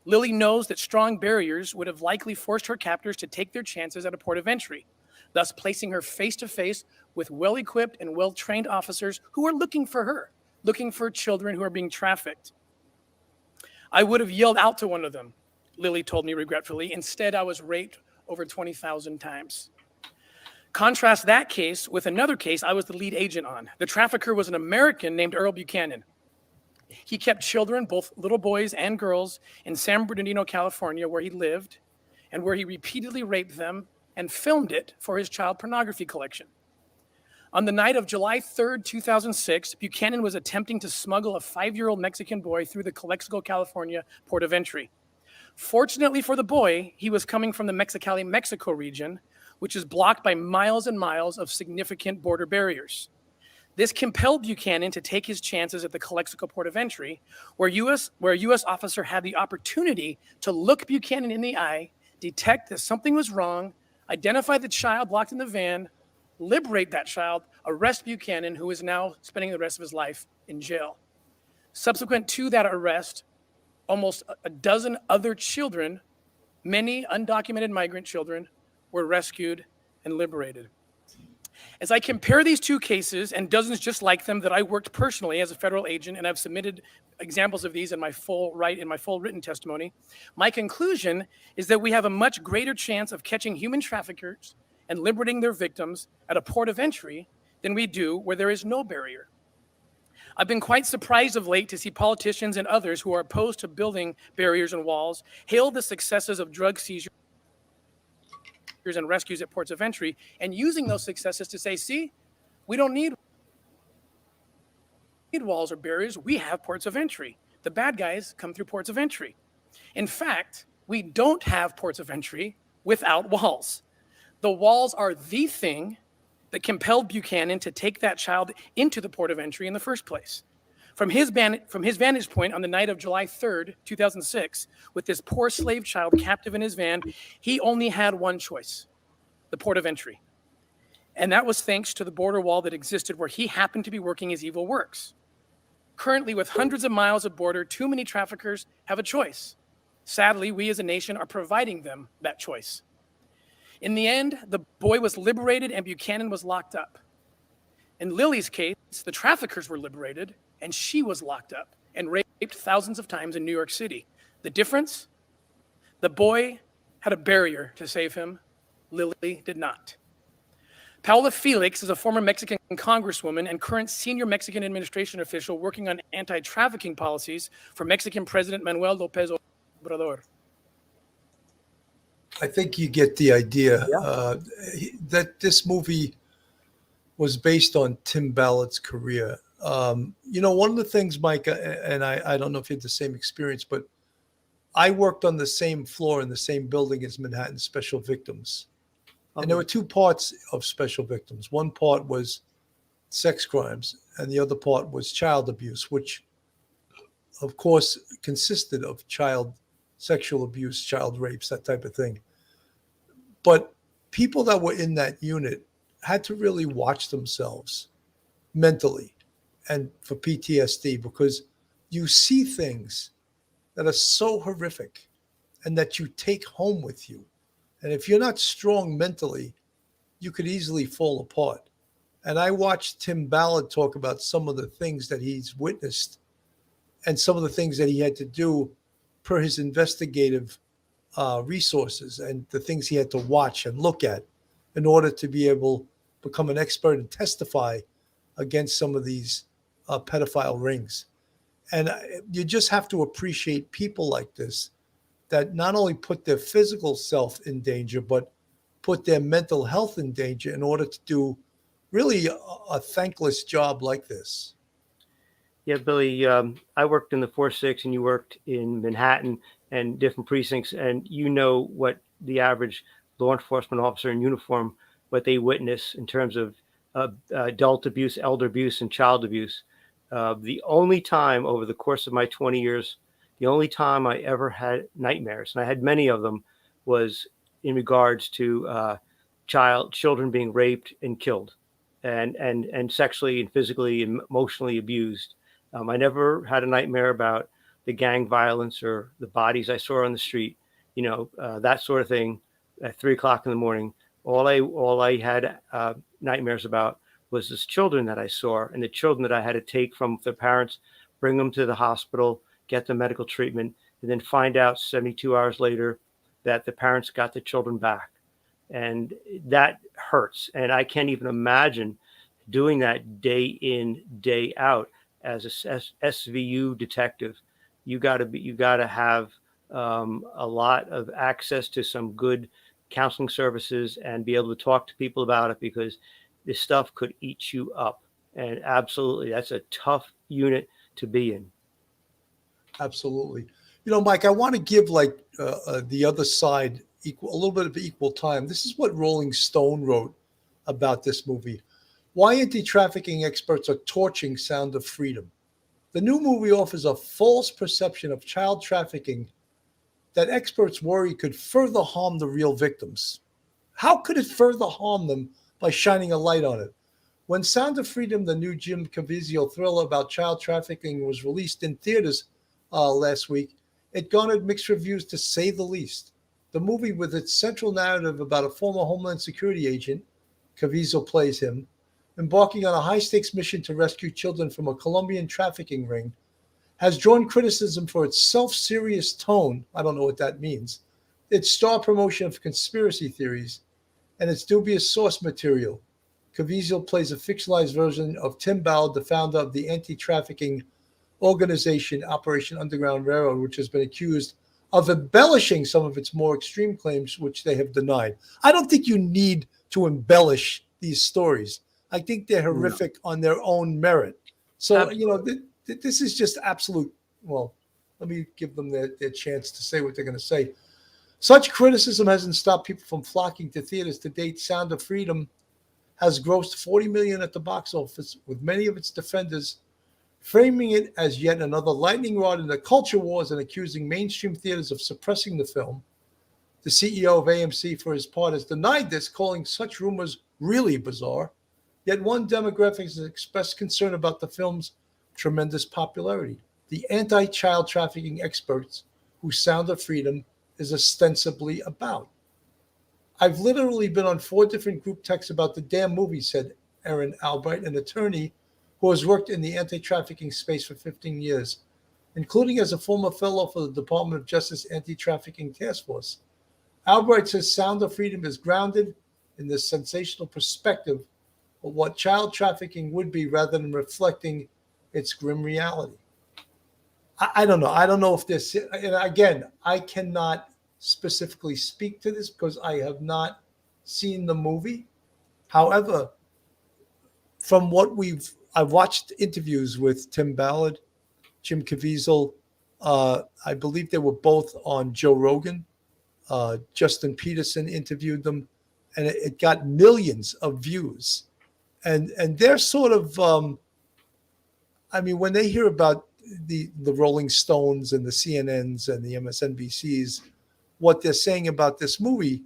Lily knows that strong barriers would have likely forced her captors to take their chances at a port of entry, thus placing her face-to-face with well-equipped and well-trained officers who are looking for her, looking for children who are being trafficked. I would have yelled out to one of them, Lily told me regretfully. Instead, I was raped over 20,000 times. Contrast that case with another case I was the lead agent on. The trafficker was an American named Earl Buchanan. He kept children, both little boys and girls, in San Bernardino, California, where he lived, and where he repeatedly raped them and filmed it for his child pornography collection. On the night of July 3rd, 2006, Buchanan was attempting to smuggle a 5-year-old Mexican boy through the Calexico, California port of entry. Fortunately for the boy, he was coming from the Mexicali, Mexico region, which is blocked by miles and miles of significant border barriers. This compelled Buchanan to take his chances at the Calexico port of entry, where a U.S. officer had the opportunity to look Buchanan in the eye, detect that something was wrong, identify the child locked in the van, liberate that child, arrest Buchanan, who is now spending the rest of his life in jail. Subsequent to that arrest, almost a dozen other children, many undocumented migrant children, were rescued and liberated. As I compare these two cases and dozens just like them that I worked personally as a federal agent, and I've submitted examples of these in my full written testimony, my conclusion is that we have a much greater chance of catching human traffickers and liberating their victims at a port of entry than we do where there is no barrier. I've been quite surprised of late to see politicians and others who are opposed to building barriers and walls hail the successes of drug seizures and rescues at ports of entry, and using those successes to say, see, we don't need walls or barriers, we have ports of entry. The bad guys come through ports of entry. In fact, we don't have ports of entry without walls. The walls are the thing that compelled Buchanan to take that child into the port of entry in the first place. From his vantage point on the night of July 3rd, 2006, with this poor slave child captive in his van, he only had one choice, the port of entry. And that was thanks to the border wall that existed where he happened to be working his evil works. Currently, with hundreds of miles of border, too many traffickers have a choice. Sadly, we as a nation are providing them that choice. In the end, the boy was liberated and Buchanan was locked up. In Lily's case, the traffickers were liberated and she was locked up and raped thousands of times in New York City. The difference? The boy had a barrier to save him. Lily did not. Paula Felix is a former Mexican congresswoman and current senior Mexican administration official working on anti-trafficking policies for Mexican President Manuel López Obrador. I think you get the idea that this movie was based on Tim Ballard's career. One of the things, Mike, and I don't know if you had the same experience, but I worked on the same floor in the same building as Manhattan Special Victims. And there were two parts of Special Victims. One part was sex crimes, and the other part was child abuse, which, of course, consisted of child sexual abuse, child rapes, that type of thing. But people that were in that unit had to really watch themselves mentally and for PTSD, because you see things that are so horrific and that you take home with you. And if you're not strong mentally, you could easily fall apart. And I watched Tim Ballard talk about some of the things that he's witnessed and some of the things that he had to do per his investigative resources and the things he had to watch and look at in order to be able to become an expert and testify against some of these pedophile rings. And you just have to appreciate people like this that not only put their physical self in danger, but put their mental health in danger in order to do really a thankless job like this. Yeah, Billy, I worked in the 4-6 and you worked in Manhattan and different precincts, and you know what the average law enforcement officer in uniform, what they witness in terms of adult abuse, elder abuse, and child abuse. The only time over the course of my 20 years, the only time I ever had nightmares, and I had many of them, was in regards to children being raped and killed, and sexually and physically and emotionally abused. I never had a nightmare about the gang violence or the bodies I saw on the street, that sort of thing at 3:00 in the morning. All I had nightmares about was this children that I saw and the children that I had to take from their parents, bring them to the hospital, get the medical treatment, and then find out 72 hours later that the parents got the children back. And that hurts. And I can't even imagine doing that day in, day out as a SVU detective. You got to have a lot of access to some good counseling services and be able to talk to people about it, because this stuff could eat you up. And absolutely, that's a tough unit to be in. Absolutely. Mike, I want to give the other side a little bit of equal time. This is what Rolling Stone wrote about this movie. Why anti-trafficking experts are torching Sound of Freedom. The new movie offers a false perception of child trafficking that experts worry could further harm the real victims. How could it further harm them by shining a light on it? When Sound of Freedom, the new Jim Caviezel thriller about child trafficking, was released in theaters last week, it garnered mixed reviews, to say the least. The movie, with its central narrative about a former Homeland Security agent, Caviezel plays him, embarking on a high-stakes mission to rescue children from a Colombian trafficking ring, has drawn criticism for its self-serious tone, I don't know what that means, its star promotion of conspiracy theories, and its dubious source material. Caviezel plays a fictionalized version of Tim Ballard, the founder of the anti-trafficking organization Operation Underground Railroad, which has been accused of embellishing some of its more extreme claims, which they have denied. I don't think you need to embellish these stories. I think they're horrific on their own merit. So, this is just absolute. Well, let me give them their chance to say what they're going to say. Such criticism hasn't stopped people from flocking to theaters. To date, Sound of Freedom has grossed $40 million at the box office, with many of its defenders framing it as yet another lightning rod in the culture wars and accusing mainstream theaters of suppressing the film. The CEO of AMC, for his part, has denied this, calling such rumors really bizarre. Yet one demographic has expressed concern about the film's tremendous popularity: the anti-child trafficking experts who Sound of Freedom is ostensibly about. I've literally been on 4 different group texts about the damn movie, said Erin Albright, an attorney who has worked in the anti-trafficking space for 15 years, including as a former fellow for the Department of Justice Anti-Trafficking Task Force. Albright says Sound of Freedom is grounded in the sensational perspective of what child trafficking would be, rather than reflecting its grim reality. I don't know. I don't know if this, and again, I cannot specifically speak to this because I have not seen the movie. However, from what I've watched interviews with Tim Ballard, Jim Caviezel. I believe they were both on Joe Rogan. Justin Peterson interviewed them, and it got millions of views. And they're sort of, when they hear about the Rolling Stones and the CNNs and the MSNBCs, what they're saying about this movie,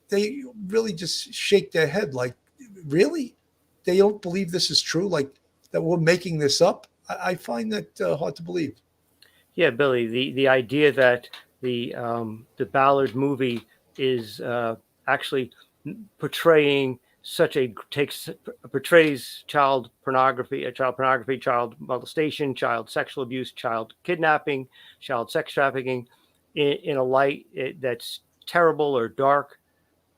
they really just shake their head like, really? They don't believe this is true, like that we're making this up? I find that hard to believe. Yeah, Billy, the idea that the Ballard movie is actually portrays child pornography, child molestation, child sexual abuse, child kidnapping, child sex trafficking in a light that's terrible or dark.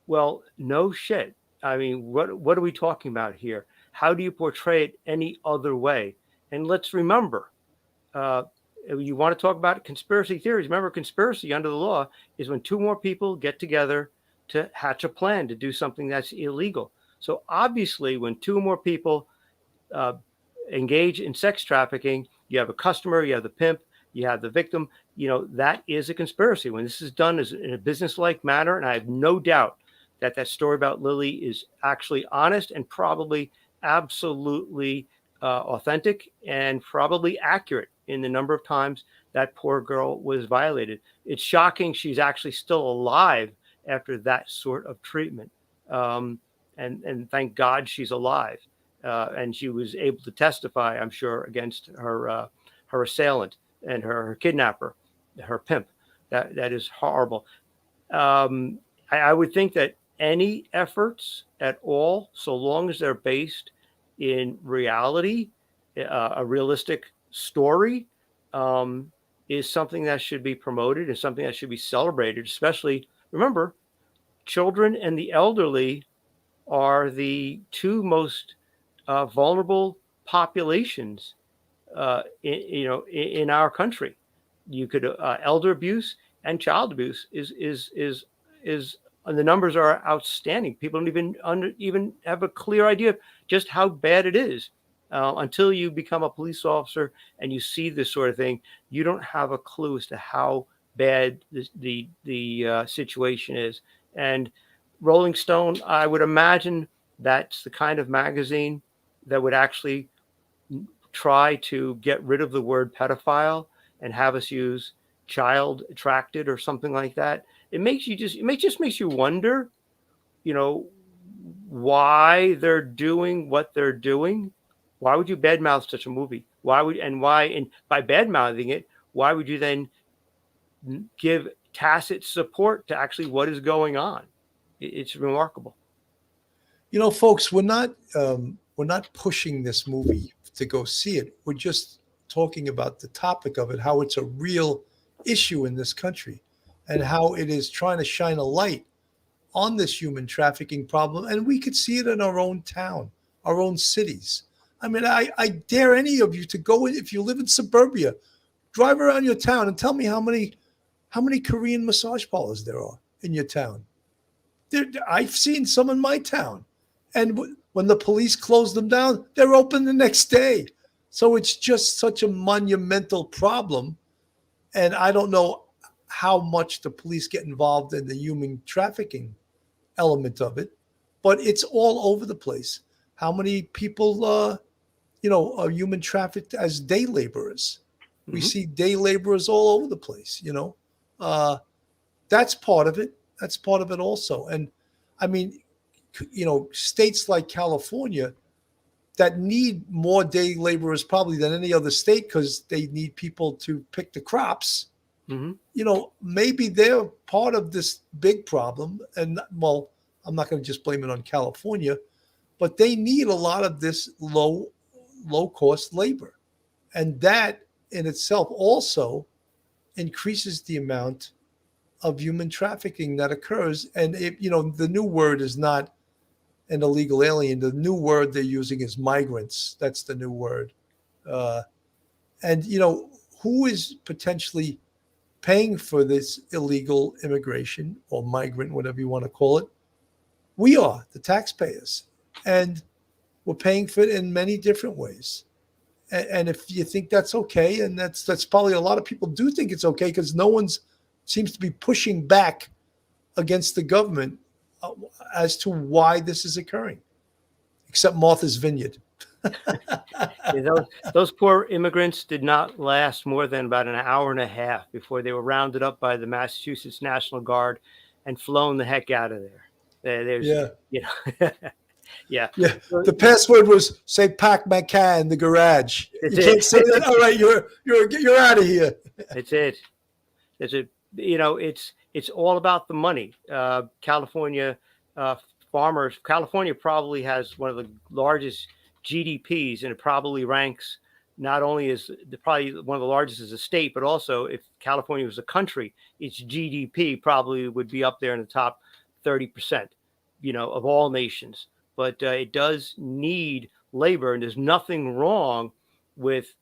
Well, no shit. I mean, what are we talking about here? How do you portray it any other way? And let's remember, you want to talk about conspiracy theories. Remember, conspiracy under the law is when 2 more people get together to hatch a plan to do something that's illegal. So obviously, when 2 or more people engage in sex trafficking, you have a customer, you have the pimp, you have the victim. That is a conspiracy. When this is done in a business-like manner, and I have no doubt that story about Lily is actually honest and probably absolutely authentic and probably accurate in the number of times that poor girl was violated. It's shocking she's actually still alive after that sort of treatment. And thank God she's alive. And she was able to testify, I'm sure, against her assailant and her kidnapper, her pimp. That is horrible. I would think that any efforts at all, so long as they're based in reality, a realistic story, is something that should be promoted and something that should be celebrated. Especially, remember, children and the elderly are the two most vulnerable populations in our country. You could elder abuse and child abuse is and the numbers are outstanding. People don't even have a clear idea of just how bad it is until you become a police officer and you see this sort of thing. You don't have a clue as to how bad the situation is. And Rolling Stone, I would imagine that's the kind of magazine that would actually try to get rid of the word pedophile and have us use child attracted or something like that. It just makes you wonder, why they're doing what they're doing. Why would you badmouth such a movie? And by badmouthing it, why would you then give tacit support to actually what is going on? It's remarkable. Folks, we're not pushing this movie to go see it. We're just talking about the topic of it, how it's a real issue in this country and how it is trying to shine a light on this human trafficking problem. And we could see it in our own town, our own cities. I mean, I dare any of you to go in, if you live in suburbia, drive around your town and tell me how many Korean massage parlors there are in your town. I've seen some in my town. And when the police close them down, they're open the next day. So it's just such a monumental problem. And I don't know how much the police get involved in the human trafficking element of it, but it's all over the place. How many people, are human trafficked as day laborers? Mm-hmm. We see day laborers all over the place, That's part of it. That's part of it also. And I mean, states like California that need more day laborers probably than any other state because they need people to pick the crops. Mm-hmm. Maybe they're part of this big problem. And well, I'm not going to just blame it on California, but they need a lot of this low cost labor. And that in itself also increases the amount of human trafficking that occurs. And the new word is not an illegal alien. The new word they're using is migrants. That's the new word. And who is potentially paying for this illegal immigration or migrant, whatever you want to call it? We are, the taxpayers. And we're paying for it in many different ways. And if you think that's okay, and that's probably a lot of people do think it's okay because no one's seems to be pushing back against the government as to why this is occurring, except Martha's Vineyard. Those poor immigrants did not last more than about an hour and a half before they were rounded up by the Massachusetts National Guard and flown the heck out of there. Yeah. The password was say "Pack my car in the garage." You can't say that. All right, you're out of here. That's it. It's all about the money. California farmers. California probably has one of the largest GDPs, and it probably ranks not only as probably one of the largest as a state, but also if California was a country, its GDP probably would be up there in the top 30%, of all nations. But it does need labor, and there's nothing wrong with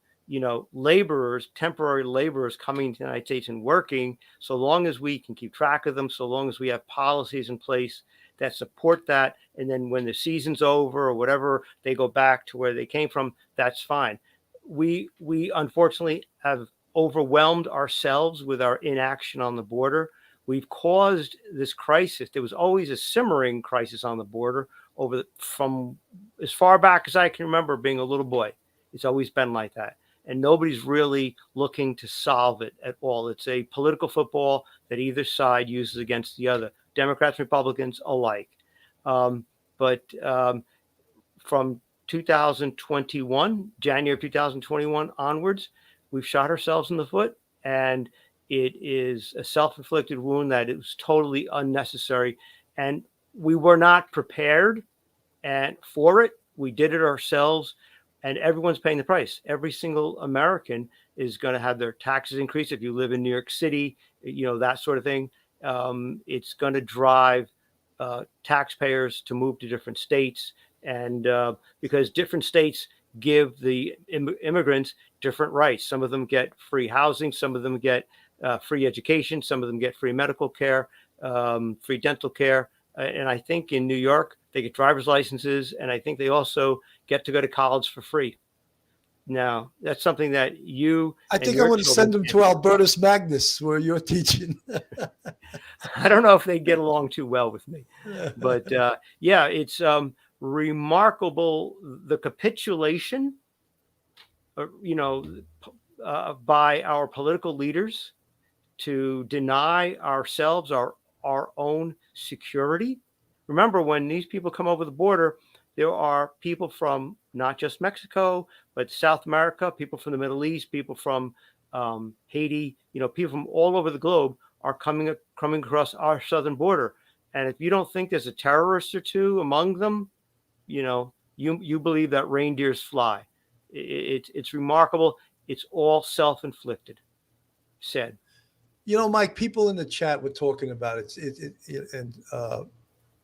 laborers, temporary laborers coming to the United States and working, so long as we can keep track of them, so long as we have policies in place that support that. And then when the season's over or whatever, they go back to where they came from, that's fine. We unfortunately have overwhelmed ourselves with our inaction on the border. We've caused this crisis. There was always a simmering crisis on the border from as far back as I can remember being a little boy. It's always been like that. And nobody's really looking to solve it at all. It's a political football that either side uses against the other, Democrats, Republicans alike. But from 2021, January of 2021 onwards, we've shot ourselves in the foot, and it is a self-inflicted wound that is totally unnecessary. And we were not prepared for it. We did it ourselves. and everyone's paying the price. Every single American is going to have their taxes increased. If you live in New York City, that sort of thing. It's going to drive taxpayers to move to different states, and because different states give the immigrants different rights. Some of them get free housing, some of them get free education, some of them get free medical care, free dental care. And I think in New York, they get driver's licenses, and I think they also get to go to college for free. Now, that's something that I think I'm going to send them to Albertus Magnus, where you're teaching. I don't know if they get along too well with me, but it's remarkable, the capitulation, by our political leaders to deny ourselves our own security. Remember, when these people come over the border, there are people from not just Mexico, but South America, people from the Middle East, people from Haiti, people from all over the globe are coming across our southern border. And if you don't think there's a terrorist or two among them, you believe that reindeers fly. It's remarkable. It's all self-inflicted. Said. Mike, people in the chat were talking about it, and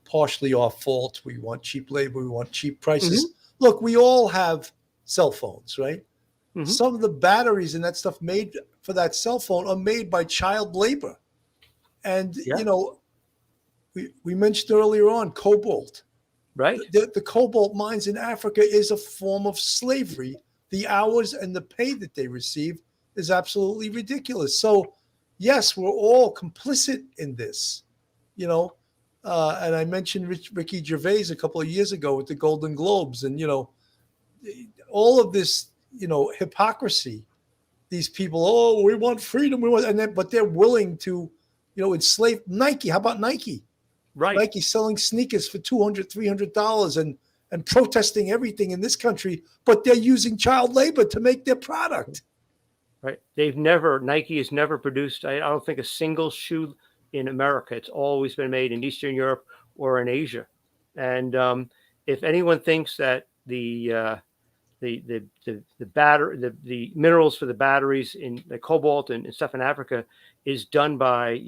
partially our fault. We want cheap labor. We want cheap prices. Mm-hmm. Look, we all have cell phones, right? Mm-hmm. Some of the batteries and that stuff made for that cell phone are made by child labor. And, we mentioned earlier on cobalt. Right. The cobalt mines in Africa is a form of slavery. The hours and the pay that they receive is absolutely ridiculous. So, yes, we're all complicit in this, and I mentioned Ricky Gervais a couple of years ago with the Golden Globes, and, all of this, hypocrisy. These people, we want freedom, but they're willing to, enslave Nike. How about Nike? Right. Nike selling sneakers for $200, $300 and protesting everything in this country, but they're using child labor to make their product. Right. Nike has never produced, I don't think, a single shoe in America. It's always been made in Eastern Europe or in Asia. And if anyone thinks that the minerals for the batteries in the cobalt and stuff in Africa is done by,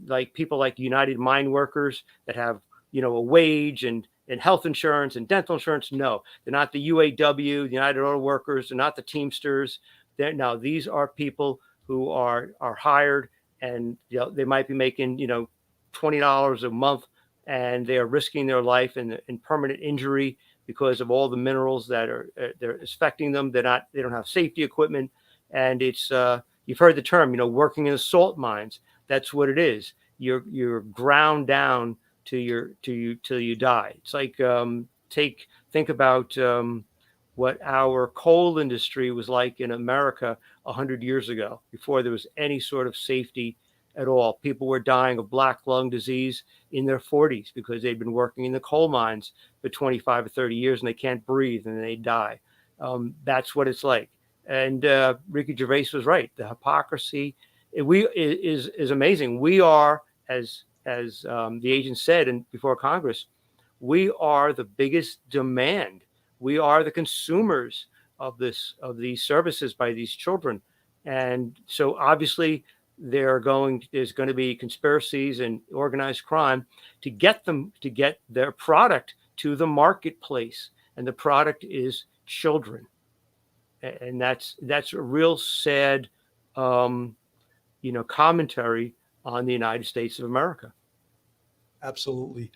like people like United Mine Workers that have, a wage and health insurance and dental insurance. No, they're not the UAW, the United Auto Workers. They're not the Teamsters. Now, these are people who are hired, and they might be making, $20 a month, and they are risking their life in permanent injury because of all the minerals that they're affecting them. They don't have safety equipment, and it's you've heard the term, working in the salt mines. That's what it is. You're ground down till you die. It's like think about what our coal industry was like in America 100 years ago, before there was any sort of safety at all. People were dying of black lung disease in their 40s because they'd been working in the coal mines for 25 or 30 years, and they can't breathe and they die. That's what it's like. And Ricky Gervais was right. The hypocrisy is amazing. We are, as the agent said before Congress, we are the biggest demand. We are the consumers of these services by these children. And so obviously there's going to be conspiracies and organized crime to get their product to the marketplace. And the product is children. And that's a real sad, commentary on the United States of America. Absolutely.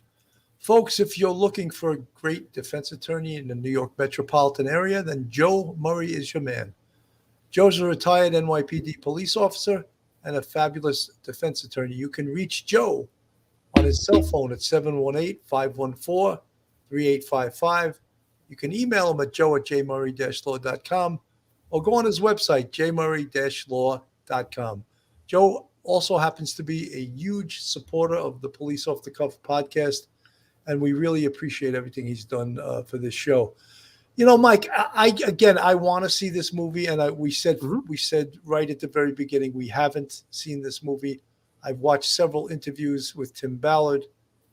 Folks, if you're looking for a great defense attorney in the New York metropolitan area, then Joe Murray is your man. Joe's a retired NYPD police officer and a fabulous defense attorney. You can reach Joe on his cell phone at 718-514-3855. You can email him at joe@jmurray-law.com or go on his website, jmurray-law.com. Joe also happens to be a huge supporter of the Police Off the Cuff podcast, and we really appreciate everything he's done for this show. Mike, I want to see this movie, and we said right at the very beginning we haven't seen this movie. I've watched several interviews with Tim Ballard,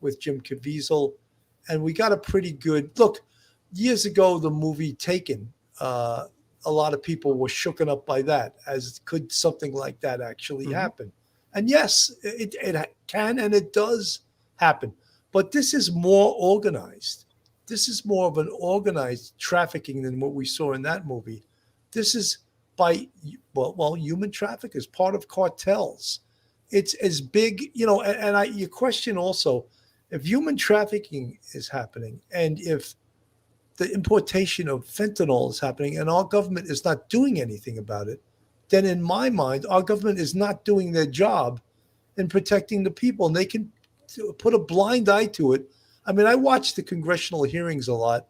with Jim Caviezel, and we got a pretty good look. Years ago, the movie Taken a lot of people were shooken up by that, as could something like that actually Mhm. happen? And yes, it can and it does happen. But this is more organized. This is more of an organized trafficking than what we saw in that movie. This is by, well, human traffickers, part of cartels. It's as big, you question also, if human trafficking is happening and if the importation of fentanyl is happening and our government is not doing anything about it, then in my mind, our government is not doing their job in protecting the people. And they can put a blind eye to it. I mean, I watched the congressional hearings a lot,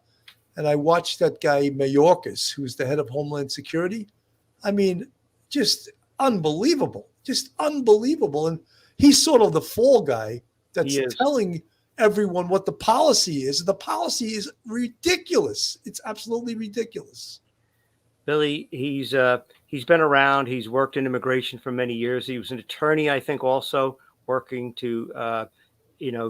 and I watched that guy Mayorkas, who's the head of Homeland Security. I mean, just unbelievable, just unbelievable. And he's sort of the fall guy that's He is. telling everyone what the policy is. The policy is ridiculous. It's absolutely ridiculous. Billy, he's been around. He's worked in immigration for many years. He was an attorney, I think, also working to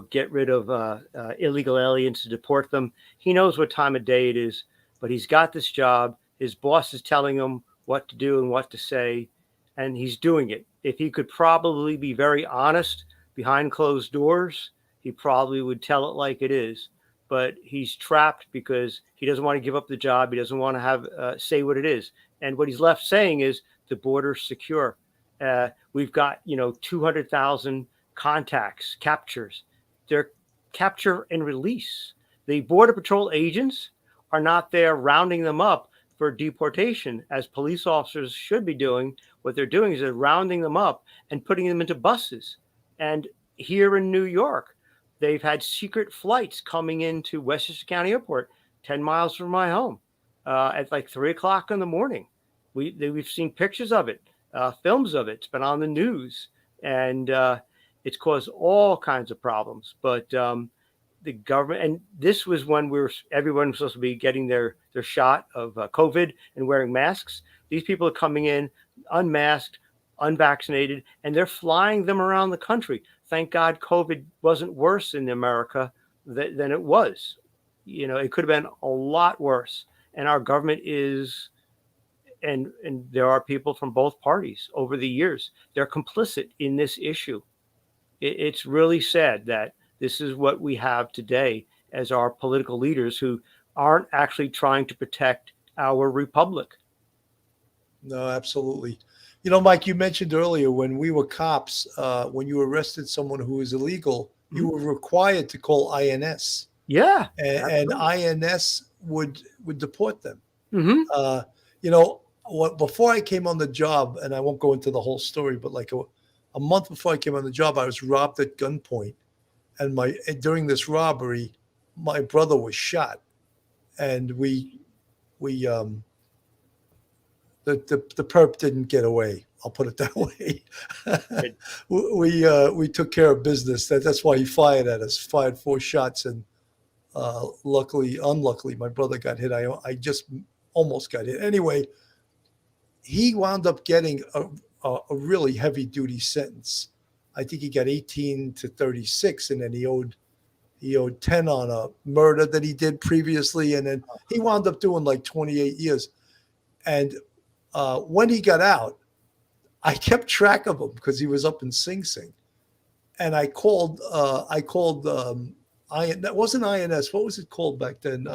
get rid of illegal aliens, to deport them. He knows what time of day it is, but he's got this job. His boss is telling him what to do and what to say, and he's doing it. If he could probably be very honest behind closed doors, he probably would tell it like it is. But he's trapped because he doesn't want to give up the job. He doesn't want to have say what it is. And what he's left saying is the border's secure. We've got 200,000 contacts, captures. They're capture and release. The Border Patrol agents are not there rounding them up for deportation, as police officers should be doing. What they're doing is they're rounding them up and putting them into buses. And here in New York, they've had secret flights coming into Westchester County Airport, 10 miles from my home, at like 3 o'clock in the morning. We've seen pictures of it, films of it. It's been on the news, and it's caused all kinds of problems. But the government, and this was when everyone was supposed to be getting their shot of COVID and wearing masks. These people are coming in unmasked, unvaccinated, and they're flying them around the country. Thank God COVID wasn't worse in America than it was. It could have been a lot worse. And our government is, and there are people from both parties over the years, they're complicit in this issue. It's really sad that this is what we have today as our political leaders who aren't actually trying to protect our republic. No, absolutely. Mike, you mentioned earlier when we were cops, when you arrested someone who was illegal, you were required to call INS. Yeah. And INS would deport them. Mm-hmm. Before I came on the job, and I won't go into the whole story, but like a month before I came on the job, I was robbed at gunpoint. And during this robbery, my brother was shot. And the perp didn't get away. I'll put it that way. We took care of business. That's why he fired at us. Fired 4 shots, and unluckily, my brother got hit. I just almost got hit. Anyway, he wound up getting a really heavy duty sentence. I think he got 18 to 36, and then he owed 10 on a murder that he did previously, and then he wound up doing like 28 years. And when he got out, I kept track of him because he was up in Sing Sing, and I called. That wasn't INS. What was it called back then?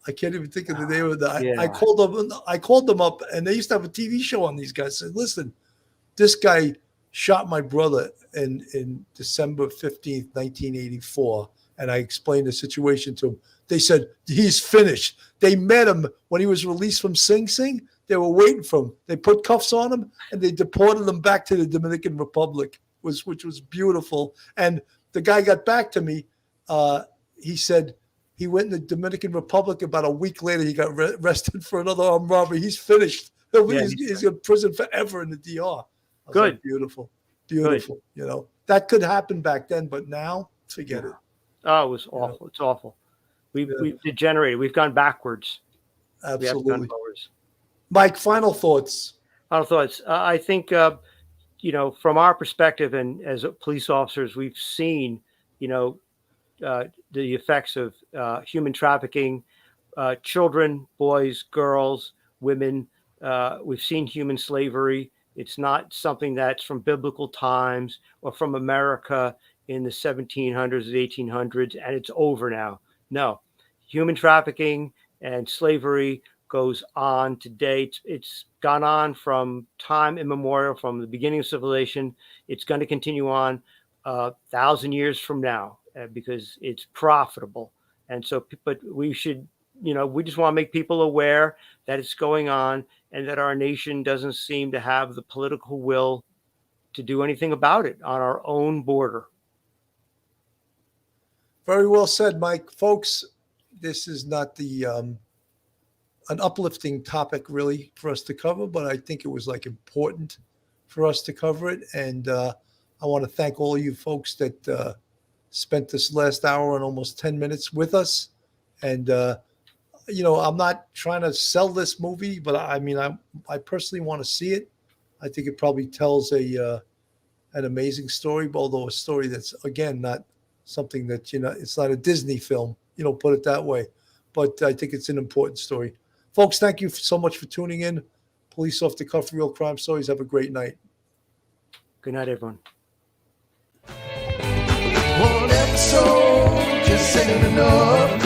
I can't even think of the name of that. Yeah. I called them up, and they used to have a TV show on these guys. I said, "Listen, this guy shot my brother in December 15th, 1984," and I explained the situation to him. They said, "He's finished." They met him when he was released from Sing Sing. They were waiting for him. They put cuffs on him, and they deported him back to the Dominican Republic, which was beautiful. And the guy got back to me. He said he went in the Dominican Republic. About a week later, he got arrested for another armed robbery. He's finished. He's in prison forever in the DR. I was Good. like, beautiful. Good. That could happen back then, but now, forget it. Oh, it was awful. It's awful. We've degenerated. We've gone backwards. Absolutely. We haven't gone forwards. Mike, final thoughts. I think, from our perspective and as police officers, we've seen, the effects of human trafficking. children, boys, girls, women. We've seen human slavery. It's not something that's from biblical times or from America in the 1700s, 1800s, and it's over now. No, human trafficking and slavery goes on today. It's gone on from time immemorial, from the beginning of civilization. It's going to continue on 1,000 years from now because it's profitable. And so, but we should, we just want to make people aware that it's going on and that our nation doesn't seem to have the political will to do anything about it on our own border. Very well said, Mike. Folks, this is not the an uplifting topic really for us to cover, but I think it was important for us to cover it. And I want to thank all of you folks that spent this last hour and almost 10 minutes with us. And I'm not trying to sell this movie, but I personally want to see it. I think it probably tells an amazing story, although a story that's, again, not something that, it's not a Disney film, put it that way. But I think it's an important story. Folks, thank you so much for tuning in. Police Off the Cuff, Real Crime Stories. Have a great night. Good night, everyone. One episode just ain't enough.